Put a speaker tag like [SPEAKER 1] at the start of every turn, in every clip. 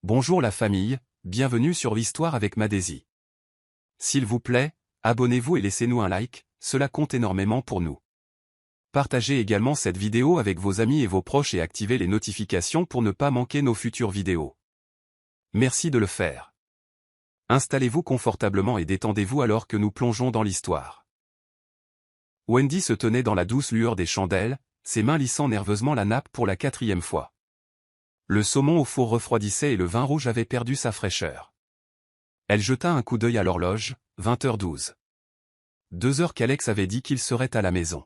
[SPEAKER 1] Bonjour la famille, bienvenue sur l'Histoire avec Madési. S'il vous plaît, abonnez-vous et laissez-nous un like, cela compte énormément pour nous. Partagez également cette vidéo avec vos amis et vos proches et activez les notifications pour ne pas manquer nos futures vidéos. Merci de le faire. Installez-vous confortablement et détendez-vous alors que nous plongeons dans l'histoire. Wendy se tenait dans la douce lueur des chandelles, ses mains lissant nerveusement la nappe pour la 4e fois. Le saumon au four refroidissait et le vin rouge avait perdu sa fraîcheur. Elle jeta un coup d'œil à l'horloge, 20h12. 2 heures qu'Alex avait dit qu'il serait à la maison.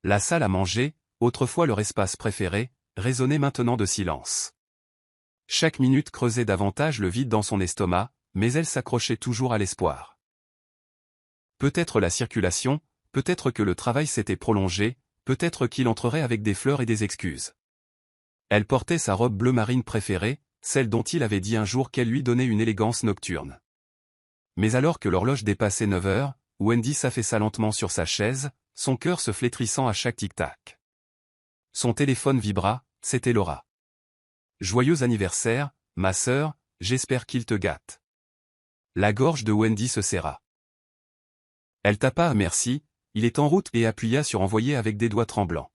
[SPEAKER 1] La salle à manger, autrefois leur espace préféré, résonnait maintenant de silence. Chaque minute creusait davantage le vide dans son estomac, mais elle s'accrochait toujours à l'espoir. Peut-être la circulation, peut-être que le travail s'était prolongé, peut-être qu'il entrerait avec des fleurs et des excuses. Elle portait sa robe bleu marine préférée, celle dont il avait dit un jour qu'elle lui donnait une élégance nocturne. Mais alors que l'horloge dépassait 9 heures, Wendy s'affaissa lentement sur sa chaise, son cœur se flétrissant à chaque tic-tac. Son téléphone vibra, c'était Laura. « Joyeux anniversaire, ma sœur, j'espère qu'il te gâte. » La gorge de Wendy se serra. Elle tapa un merci, il est en route et appuya sur envoyer avec des doigts tremblants.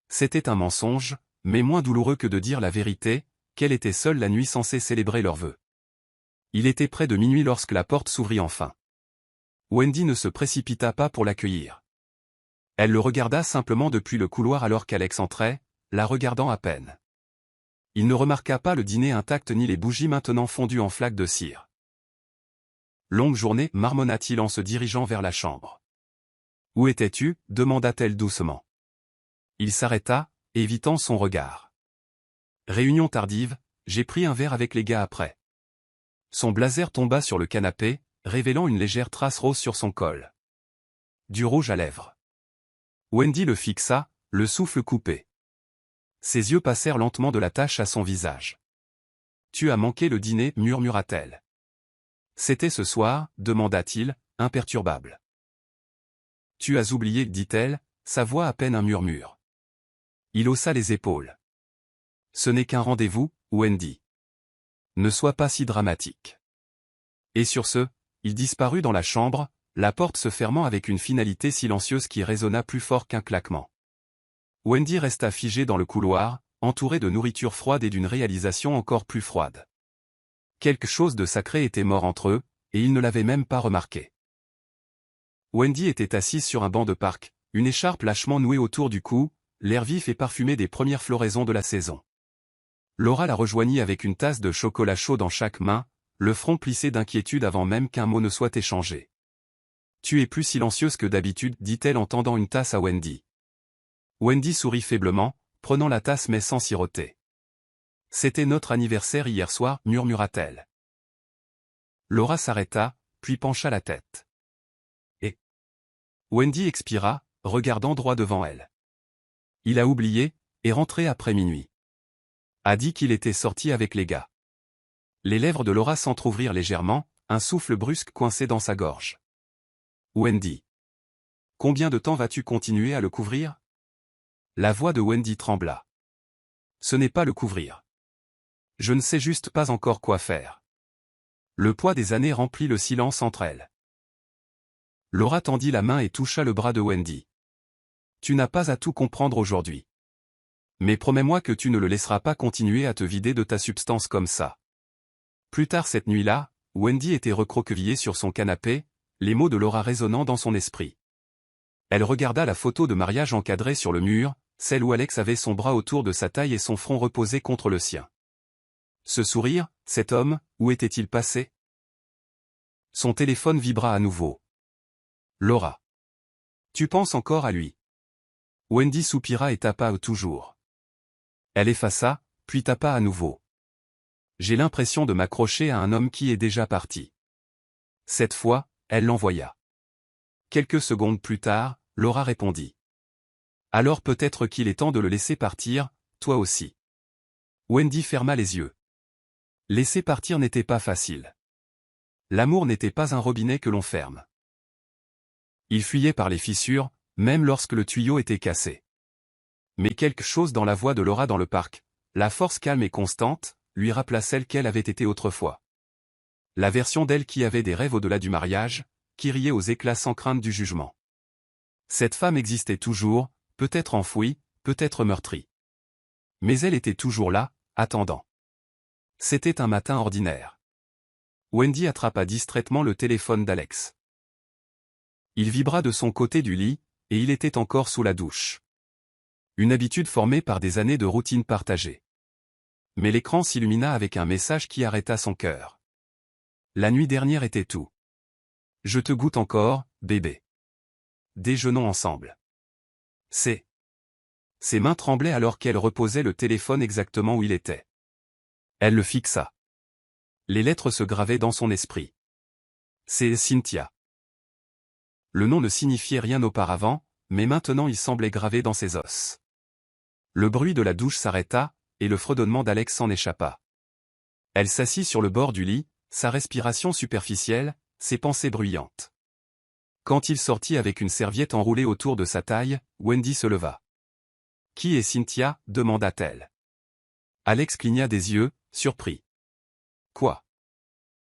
[SPEAKER 1] C'était un mensonge, mais moins douloureux que de dire la vérité, qu'elle était seule la nuit censée célébrer leurs vœux. Il était près de minuit lorsque la porte s'ouvrit enfin. Wendy ne se précipita pas pour l'accueillir. Elle le regarda simplement depuis le couloir alors qu'Alex entrait, la regardant à peine. Il ne remarqua pas le dîner intact ni les bougies maintenant fondues en flaques de cire. Longue journée, marmonna-t-il en se dirigeant vers la chambre. Où étais-tu ? Demanda-t-elle doucement. Il s'arrêta, évitant son regard. Réunion tardive, j'ai pris un verre avec les gars après. Son blazer tomba sur le canapé, révélant une légère trace rose sur son col. Du rouge à lèvres. Wendy le fixa, le souffle coupé. Ses yeux passèrent lentement de la tache à son visage. Tu as manqué le dîner, murmura-t-elle. C'était ce soir, demanda-t-il, imperturbable. Tu as oublié, dit-elle, sa voix à peine un murmure. Il haussa les épaules. Ce n'est qu'un rendez-vous, Wendy. Ne sois pas si dramatique. Et sur ce, il disparut dans la chambre, la porte se fermant avec une finalité silencieuse qui résonna plus fort qu'un claquement. Wendy resta figée dans le couloir, entourée de nourriture froide et d'une réalisation encore plus froide. Quelque chose de sacré était mort entre eux, et il ne l'avait même pas remarqué. Wendy était assise sur un banc de parc, une écharpe lâchement nouée autour du cou, l'air vif et parfumé des premières floraisons de la saison. Laura la rejoignit avec une tasse de chocolat chaud dans chaque main, le front plissé d'inquiétude avant même qu'un mot ne soit échangé. « Tu es plus silencieuse que d'habitude, dit-elle en tendant une tasse à Wendy. Wendy sourit faiblement, prenant la tasse mais sans siroter. « C'était notre anniversaire hier soir, murmura-t-elle. Laura s'arrêta, puis pencha la tête. Et Wendy expira, regardant droit devant elle. Il a oublié, et rentré après minuit. A dit qu'il était sorti avec les gars. Les lèvres de Laura s'entr'ouvrirent légèrement, un souffle brusque coincé dans sa gorge. Wendy. Combien de temps vas-tu continuer à le couvrir ? La voix de Wendy trembla. Ce n'est pas le couvrir. Je ne sais juste pas encore quoi faire. Le poids des années remplit le silence entre elles. Laura tendit la main et toucha le bras de Wendy. Tu n'as pas à tout comprendre aujourd'hui. Mais promets-moi que tu ne le laisseras pas continuer à te vider de ta substance comme ça. Plus tard cette nuit-là, Wendy était recroquevillée sur son canapé, les mots de Laura résonnant dans son esprit. Elle regarda la photo de mariage encadrée sur le mur, celle où Alex avait son bras autour de sa taille et son front reposé contre le sien. Ce sourire, cet homme, où était-il passé ? Son téléphone vibra à nouveau. Laura. Tu penses encore à lui ? Wendy soupira et tapa toujours. Elle effaça, puis tapa à nouveau. J'ai l'impression de m'accrocher à un homme qui est déjà parti. Cette fois, elle l'envoya. Quelques secondes plus tard, Laura répondit. Alors peut-être qu'il est temps de le laisser partir, toi aussi. Wendy ferma les yeux. Laisser partir n'était pas facile. L'amour n'était pas un robinet que l'on ferme. Il fuyait par les fissures, même lorsque le tuyau était cassé. Mais quelque chose dans la voix de Laura dans le parc, la force calme et constante, lui rappela celle qu'elle avait été autrefois. La version d'elle qui avait des rêves au-delà du mariage, qui riait aux éclats sans crainte du jugement. Cette femme existait toujours, peut-être enfouie, peut-être meurtrie. Mais elle était toujours là, attendant. C'était un matin ordinaire. Wendy attrapa distraitement le téléphone d'Alex. Il vibra de son côté du lit, et il était encore sous la douche. Une habitude formée par des années de routine partagée. Mais l'écran s'illumina avec un message qui arrêta son cœur. La nuit dernière était tout. Je te goûte encore, bébé. Déjeunons ensemble. Ses mains tremblaient alors qu'elle reposait le téléphone exactement où il était. Elle le fixa. Les lettres se gravaient dans son esprit. C'est Cynthia. Le nom ne signifiait rien auparavant, mais maintenant il semblait gravé dans ses os. Le bruit de la douche s'arrêta, et le fredonnement d'Alex s'en échappa. Elle s'assit sur le bord du lit, sa respiration superficielle, ses pensées bruyantes. Quand il sortit avec une serviette enroulée autour de sa taille, Wendy se leva. « Qui est Cynthia » demanda-t-elle. Alex cligna des yeux, surpris. « Quoi ?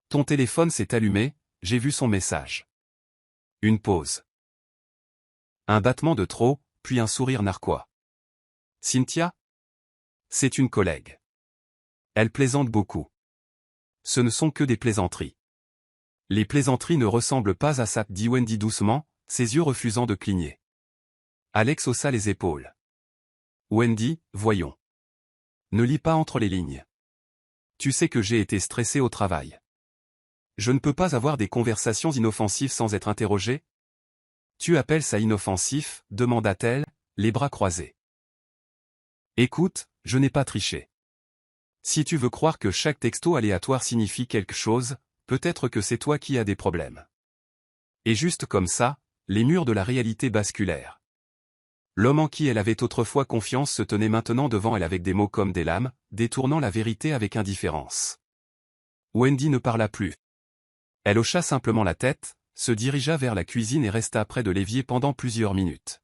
[SPEAKER 1] Ton téléphone s'est allumé, j'ai vu son message. » Une pause. Un battement de trop, puis un sourire narquois. « Cynthia ? C'est une collègue. Elle plaisante beaucoup. Ce ne sont que des plaisanteries. » Les plaisanteries ne ressemblent pas à ça, dit Wendy doucement, ses yeux refusant de cligner. Alex haussa les épaules. Wendy, voyons. Ne lis pas entre les lignes. Tu sais que j'ai été stressé au travail. Je ne peux pas avoir des conversations inoffensives sans être interrogé. Tu appelles ça inoffensif, demanda-t-elle, les bras croisés. Écoute, je n'ai pas triché. Si tu veux croire que chaque texto aléatoire signifie quelque chose, peut-être que c'est toi qui as des problèmes. Et juste comme ça, les murs de la réalité basculèrent. L'homme en qui elle avait autrefois confiance se tenait maintenant devant elle avec des mots comme des lames, détournant la vérité avec indifférence. Wendy ne parla plus. Elle hocha simplement la tête, se dirigea vers la cuisine et resta près de l'évier pendant plusieurs minutes.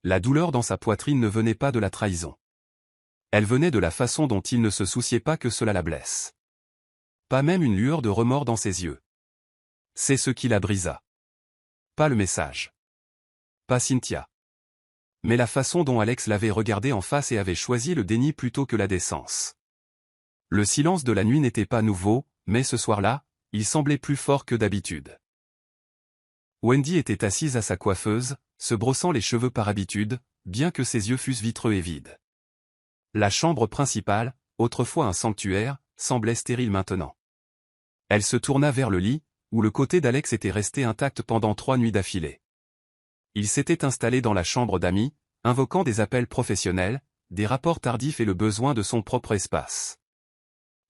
[SPEAKER 1] La douleur dans sa poitrine ne venait pas de la trahison. Elle venait de la façon dont il ne se souciait pas que cela la blesse. Pas même une lueur de remords dans ses yeux. C'est ce qui la brisa. Pas le message. Pas Cynthia. Mais la façon dont Alex l'avait regardée en face et avait choisi le déni plutôt que la décence. Le silence de la nuit n'était pas nouveau, mais ce soir-là, il semblait plus fort que d'habitude. Wendy était assise à sa coiffeuse, se brossant les cheveux par habitude, bien que ses yeux fussent vitreux et vides. La chambre principale, autrefois un sanctuaire, semblait stérile maintenant. Elle se tourna vers le lit, où le côté d'Alex était resté intact pendant 3 nuits d'affilée. Il s'était installé dans la chambre d'amis, invoquant des appels professionnels, des rapports tardifs et le besoin de son propre espace.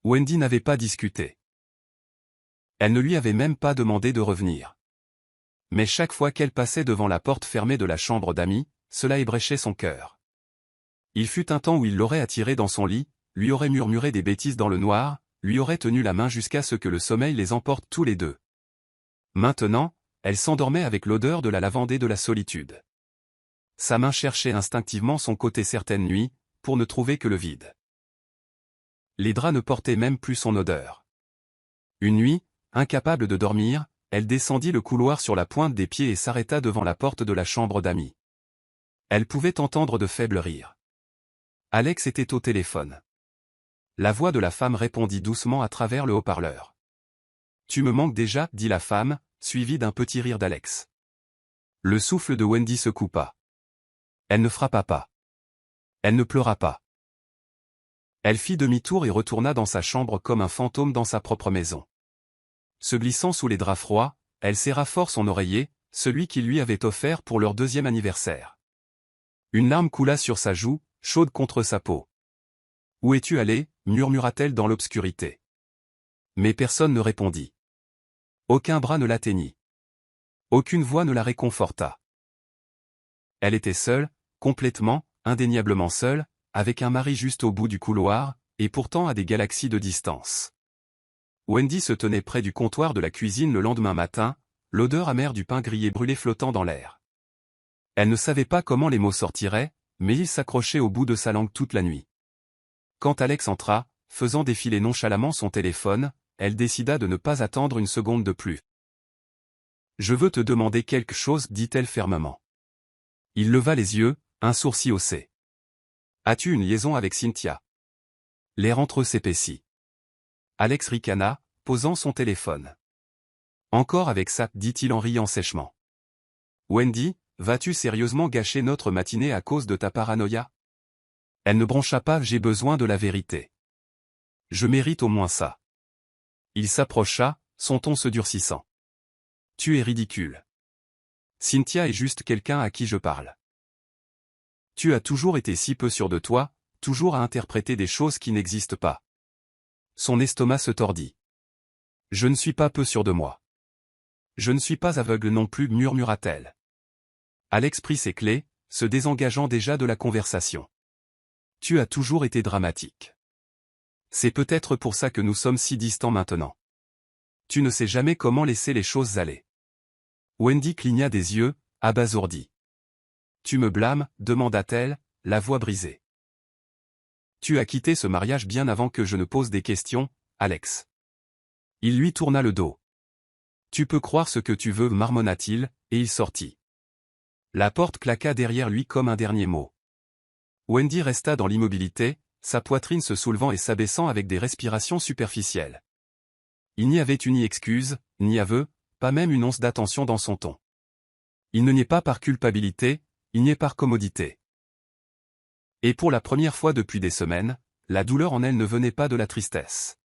[SPEAKER 1] Wendy n'avait pas discuté. Elle ne lui avait même pas demandé de revenir. Mais chaque fois qu'elle passait devant la porte fermée de la chambre d'amis, cela ébréchait son cœur. Il fut un temps où il l'aurait attirée dans son lit, lui aurait murmuré des bêtises dans le noir, lui aurait tenu la main jusqu'à ce que le sommeil les emporte tous les deux. Maintenant, elle s'endormait avec l'odeur de la lavande et de la solitude. Sa main cherchait instinctivement son côté certaines nuits, pour ne trouver que le vide. Les draps ne portaient même plus son odeur. Une nuit, incapable de dormir, elle descendit le couloir sur la pointe des pieds et s'arrêta devant la porte de la chambre d'amis. Elle pouvait entendre de faibles rires. Alex était au téléphone. La voix de la femme répondit doucement à travers le haut-parleur. « Tu me manques déjà » dit la femme, suivie d'un petit rire d'Alex. Le souffle de Wendy se coupa. Elle ne frappa pas. Elle ne pleura pas. Elle fit demi-tour et retourna dans sa chambre comme un fantôme dans sa propre maison. Se glissant sous les draps froids, elle serra fort son oreiller, celui qu'il lui avait offert pour leur 2e anniversaire. Une larme coula sur sa joue, chaude contre sa peau. « Où es-tu allé » murmura-t-elle dans l'obscurité. Mais personne ne répondit. Aucun bras ne l'atteignit. Aucune voix ne la réconforta. Elle était seule, complètement, indéniablement seule, avec un mari juste au bout du couloir, et pourtant à des galaxies de distance. Wendy se tenait près du comptoir de la cuisine le lendemain matin, l'odeur amère du pain grillé brûlé flottant dans l'air. Elle ne savait pas comment les mots sortiraient, mais ils s'accrochaient au bout de sa langue toute la nuit. Quand Alex entra, faisant défiler nonchalamment son téléphone, elle décida de ne pas attendre une seconde de plus. « Je veux te demander quelque chose, dit-elle fermement. Il leva les yeux, un sourcil haussé. « As-tu une liaison avec Cynthia ?» L'air entre eux s'épaissit. Alex ricana, posant son téléphone. « Encore avec ça, dit-il en riant sèchement. Wendy, vas-tu sérieusement gâcher notre matinée à cause de ta paranoïa ? Elle ne broncha pas, j'ai besoin de la vérité. Je mérite au moins ça. Il s'approcha, son ton se durcissant. Tu es ridicule. Cynthia est juste quelqu'un à qui je parle. Tu as toujours été si peu sûr de toi, toujours à interpréter des choses qui n'existent pas. Son estomac se tordit. Je ne suis pas peu sûr de moi. Je ne suis pas aveugle non plus, murmura-t-elle. Alex prit ses clés, se désengageant déjà de la conversation. Tu as toujours été dramatique. C'est peut-être pour ça que nous sommes si distants maintenant. Tu ne sais jamais comment laisser les choses aller. Wendy cligna des yeux, abasourdie. Tu me blâmes, demanda-t-elle, la voix brisée. Tu as quitté ce mariage bien avant que je ne pose des questions, Alex. Il lui tourna le dos. Tu peux croire ce que tu veux, marmonna-t-il, et il sortit. La porte claqua derrière lui comme un dernier mot. Wendy resta dans l'immobilité, sa poitrine se soulevant et s'abaissant avec des respirations superficielles. Il n'y avait eu ni excuse, ni aveu, pas même une once d'attention dans son ton. Il ne niait pas par culpabilité, il niait par commodité. Et pour la première fois depuis des semaines, la douleur en elle ne venait pas de la tristesse.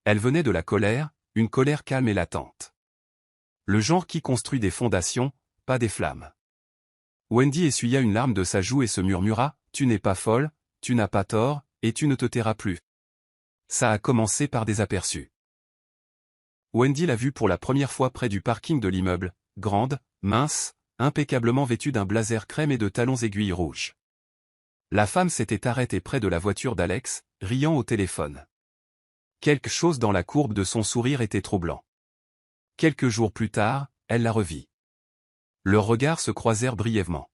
[SPEAKER 1] Elle venait de la colère, une colère calme et latente. Le genre qui construit des fondations, pas des flammes. Wendy essuya une larme de sa joue et se murmura, « Tu n'es pas folle, tu n'as pas tort, et tu ne te tairas plus. » Ça a commencé par des aperçus. Wendy l'a vue pour la première fois près du parking de l'immeuble, grande, mince, impeccablement vêtue d'un blazer crème et de talons aiguilles rouges. La femme s'était arrêtée près de la voiture d'Alex, riant au téléphone. Quelque chose dans la courbe de son sourire était troublant. Quelques jours plus tard, elle la revit. Leurs regards se croisèrent brièvement.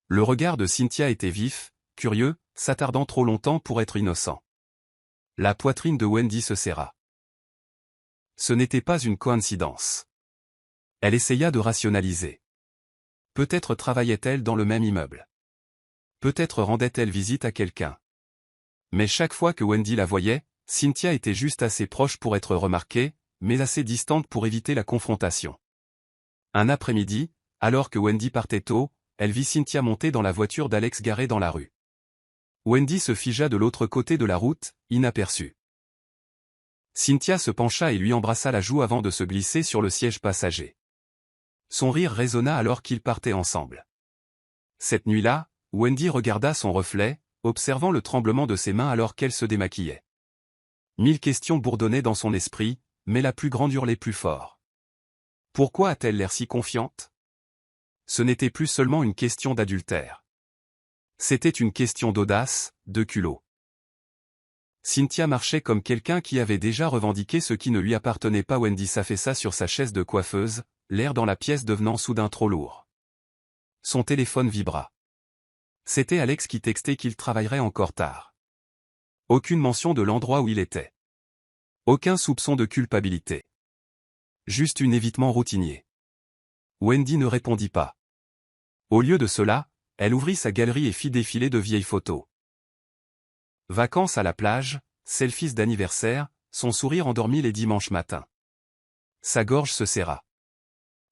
[SPEAKER 1] Le regard de Cynthia était vif, curieux, s'attardant trop longtemps pour être innocent. La poitrine de Wendy se serra. Ce n'était pas une coïncidence. Elle essaya de rationaliser. Peut-être travaillait-elle dans le même immeuble. Peut-être rendait-elle visite à quelqu'un. Mais chaque fois que Wendy la voyait, Cynthia était juste assez proche pour être remarquée, mais assez distante pour éviter la confrontation. Un après-midi, alors que Wendy partait tôt, elle vit Cynthia monter dans la voiture d'Alex garée dans la rue. Wendy se figea de l'autre côté de la route, inaperçue. Cynthia se pencha et lui embrassa la joue avant de se glisser sur le siège passager. Son rire résonna alors qu'ils partaient ensemble. Cette nuit-là, Wendy regarda son reflet, observant le tremblement de ses mains alors qu'elle se démaquillait. 1000 questions bourdonnaient dans son esprit, mais la plus grande hurlait plus fort. Pourquoi a-t-elle l'air si confiante ? Ce n'était plus seulement une question d'adultère. C'était une question d'audace, de culot. Cynthia marchait comme quelqu'un qui avait déjà revendiqué ce qui ne lui appartenait pas. Wendy s'affaissa sur sa chaise de coiffeuse, l'air dans la pièce devenant soudain trop lourd. Son téléphone vibra. C'était Alex qui textait qu'il travaillerait encore tard. Aucune mention de l'endroit où il était. Aucun soupçon de culpabilité. Juste un évitement routinier. Wendy ne répondit pas. Au lieu de cela, elle ouvrit sa galerie et fit défiler de vieilles photos. Vacances à la plage, selfies d'anniversaire, son sourire endormi les dimanches matins. Sa gorge se serra.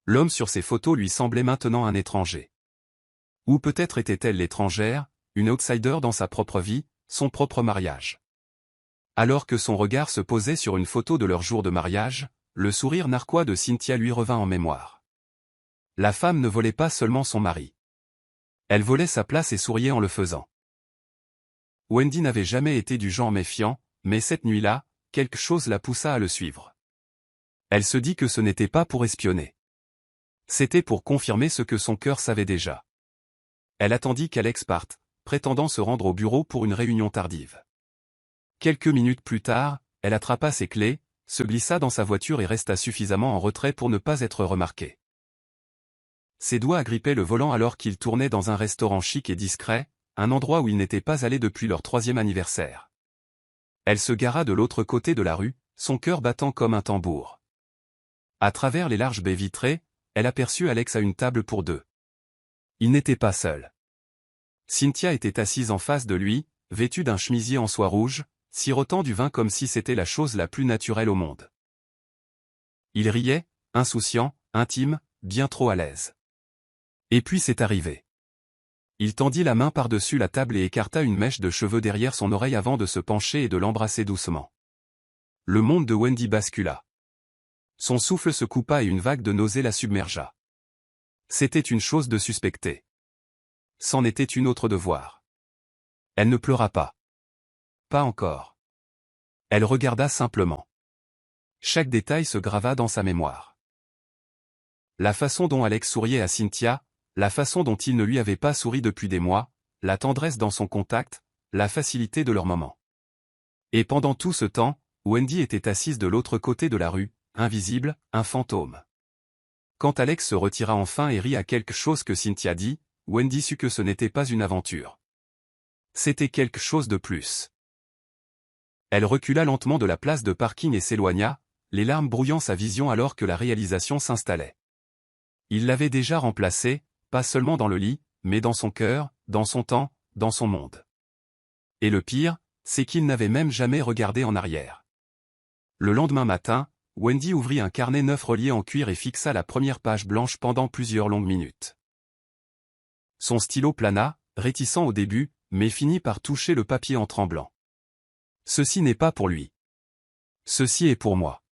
[SPEAKER 1] L'homme sur ses photos lui semblait maintenant un étranger. Ou peut-être était-elle l'étrangère, une outsider dans sa propre vie, son propre mariage. Alors que son regard se posait sur une photo de leur jour de mariage, le sourire narquois de Cynthia lui revint en mémoire. La femme ne volait pas seulement son mari. Elle volait sa place et souriait en le faisant. Wendy n'avait jamais été du genre méfiant, mais cette nuit-là, quelque chose la poussa à le suivre. Elle se dit que ce n'était pas pour espionner. C'était pour confirmer ce que son cœur savait déjà. Elle attendit qu'Alex parte, prétendant se rendre au bureau pour une réunion tardive. Quelques minutes plus tard, elle attrapa ses clés, se glissa dans sa voiture et resta suffisamment en retrait pour ne pas être remarquée. Ses doigts agrippaient le volant alors qu'il tournait dans un restaurant chic et discret, un endroit où il n'était pas allé depuis leur 3e anniversaire. Elle se gara de l'autre côté de la rue, son cœur battant comme un tambour. À travers les larges baies vitrées, elle aperçut Alex à une table pour deux. Il n'était pas seul. Cynthia était assise en face de lui, vêtue d'un chemisier en soie rouge, sirotant du vin comme si c'était la chose la plus naturelle au monde. Il riait, insouciant, intime, bien trop à l'aise. Et puis c'est arrivé. Il tendit la main par-dessus la table et écarta une mèche de cheveux derrière son oreille avant de se pencher et de l'embrasser doucement. Le monde de Wendy bascula. Son souffle se coupa et une vague de nausée la submergea. C'était une chose de suspecter. C'en était une autre de voir. Elle ne pleura pas. Pas encore. Elle regarda simplement. Chaque détail se grava dans sa mémoire. La façon dont Alex souriait à Cynthia, la façon dont il ne lui avait pas souri depuis des mois, la tendresse dans son contact, la facilité de leur moment. Et pendant tout ce temps, Wendy était assise de l'autre côté de la rue, invisible, un fantôme. Quand Alex se retira enfin et rit à quelque chose que Cynthia dit, Wendy sut que ce n'était pas une aventure. C'était quelque chose de plus. Elle recula lentement de la place de parking et s'éloigna, les larmes brouillant sa vision alors que la réalisation s'installait. Il l'avait déjà remplacée, pas seulement dans le lit, mais dans son cœur, dans son temps, dans son monde. Et le pire, c'est qu'il n'avait même jamais regardé en arrière. Le lendemain matin, Wendy ouvrit un carnet neuf relié en cuir et fixa la première page blanche pendant plusieurs longues minutes. Son stylo plana, réticent au début, mais finit par toucher le papier en tremblant. Ceci n'est pas pour lui. Ceci est pour moi.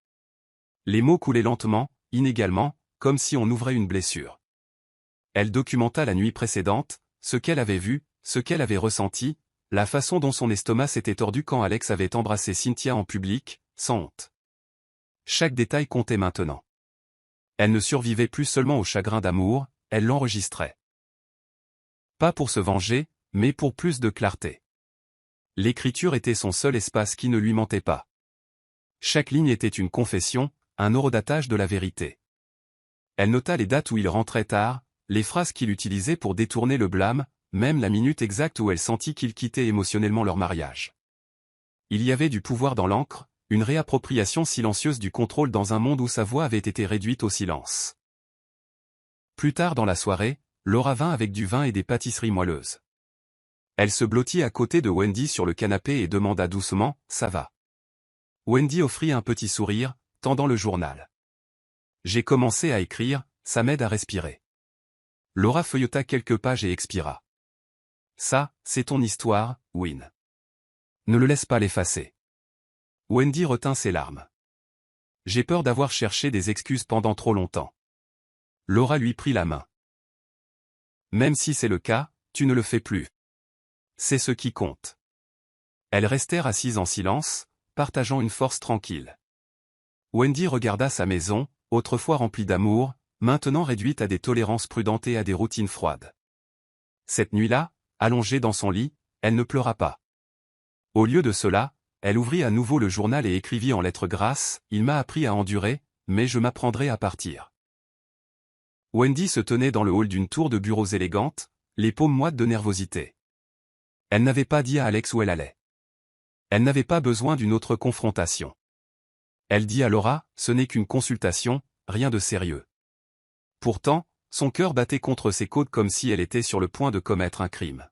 [SPEAKER 1] Les mots coulaient lentement, inégalement, comme si on ouvrait une blessure. Elle documenta la nuit précédente, ce qu'elle avait vu, ce qu'elle avait ressenti, la façon dont son estomac s'était tordu quand Alex avait embrassé Cynthia en public, sans honte. Chaque détail comptait maintenant. Elle ne survivait plus seulement au chagrin d'amour, elle l'enregistrait. Pas pour se venger, mais pour plus de clarté. L'écriture était son seul espace qui ne lui mentait pas. Chaque ligne était une confession, un horodatage de la vérité. Elle nota les dates où il rentrait tard, les phrases qu'il utilisait pour détourner le blâme, même la minute exacte où elle sentit qu'il quittait émotionnellement leur mariage. Il y avait du pouvoir dans l'encre, une réappropriation silencieuse du contrôle dans un monde où sa voix avait été réduite au silence. Plus tard dans la soirée, Laura vint avec du vin et des pâtisseries moelleuses. Elle se blottit à côté de Wendy sur le canapé et demanda doucement « Ça va ?» Wendy offrit un petit sourire, tendant le journal. « J'ai commencé à écrire, ça m'aide à respirer. » Laura feuilleta quelques pages et expira. « Ça, c'est ton histoire, Win. Ne le laisse pas l'effacer. » Wendy retint ses larmes. « J'ai peur d'avoir cherché des excuses pendant trop longtemps. » Laura lui prit la main. « Même si c'est le cas, tu ne le fais plus. C'est ce qui compte. » Elles restèrent assises en silence, partageant une force tranquille. Wendy regarda sa maison, autrefois remplie d'amour, maintenant réduite à des tolérances prudentes et à des routines froides. Cette nuit-là, allongée dans son lit, elle ne pleura pas. Au lieu de cela, elle ouvrit à nouveau le journal et écrivit en lettres grasses « Il m'a appris à endurer, mais je m'apprendrai à partir. » Wendy se tenait dans le hall d'une tour de bureaux élégante, les paumes moites de nervosité. Elle n'avait pas dit à Alex où elle allait. Elle n'avait pas besoin d'une autre confrontation. Elle dit à Laura, ce n'est qu'une consultation, rien de sérieux. Pourtant, son cœur battait contre ses côtes comme si elle était sur le point de commettre un crime.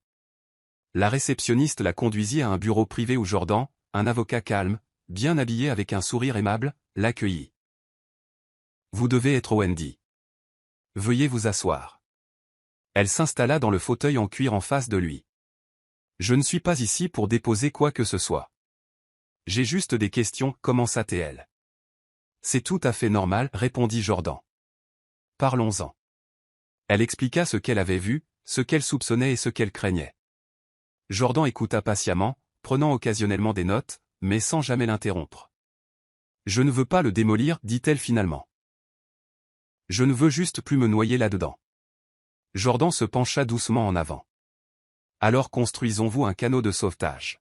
[SPEAKER 1] La réceptionniste la conduisit à un bureau privé où Jordan, un avocat calme, bien habillé avec un sourire aimable, l'accueillit. « Vous devez être Wendy. Veuillez vous asseoir. » Elle s'installa dans le fauteuil en cuir en face de lui. « Je ne suis pas ici pour déposer quoi que ce soit. J'ai juste des questions, commença-t-elle. « C'est tout à fait normal, répondit Jordan. Parlons-en. » Elle expliqua ce qu'elle avait vu, ce qu'elle soupçonnait et ce qu'elle craignait. Jordan écouta patiemment, prenant occasionnellement des notes, mais sans jamais l'interrompre. « Je ne veux pas le démolir, dit-elle finalement. Je ne veux juste plus me noyer là-dedans. » Jordan se pencha doucement en avant. « Alors construisons-vous un canot de sauvetage. »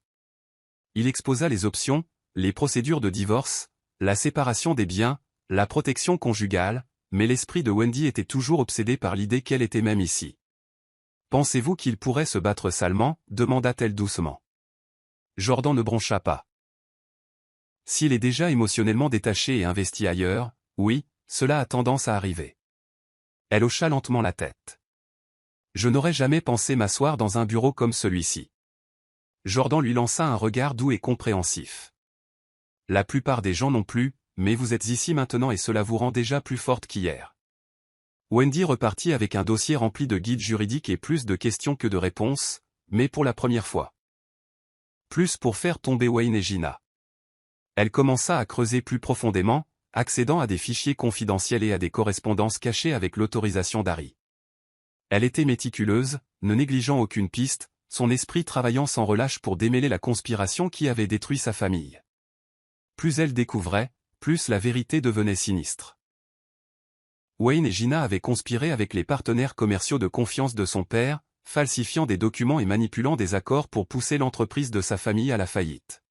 [SPEAKER 1] Il exposa les options, les procédures de divorce, la séparation des biens, la protection conjugale, mais l'esprit de Wendy était toujours obsédé par l'idée qu'elle était même ici. « Pensez-vous qu'il pourrait se battre salement ?» demanda-t-elle doucement. Jordan ne broncha pas. S'il est déjà émotionnellement détaché et investi ailleurs, oui, cela a tendance à arriver. Elle hocha lentement la tête. Je n'aurais jamais pensé m'asseoir dans un bureau comme celui-ci. Jordan lui lança un regard doux et compréhensif. La plupart des gens non plus, mais vous êtes ici maintenant et cela vous rend déjà plus forte qu'hier. Wendy repartit avec un dossier rempli de guides juridiques et plus de questions que de réponses, mais pour la première fois. Plus pour faire tomber Wayne et Gina. Elle commença à creuser plus profondément, accédant à des fichiers confidentiels et à des correspondances cachées avec l'autorisation d'Harry. Elle était méticuleuse, ne négligeant aucune piste, son esprit travaillant sans relâche pour démêler la conspiration qui avait détruit sa famille. Plus elle découvrait, plus la vérité devenait sinistre. Wayne et Gina avaient conspiré avec les partenaires commerciaux de confiance de son père, falsifiant des documents et manipulant des accords pour pousser l'entreprise de sa famille à la faillite.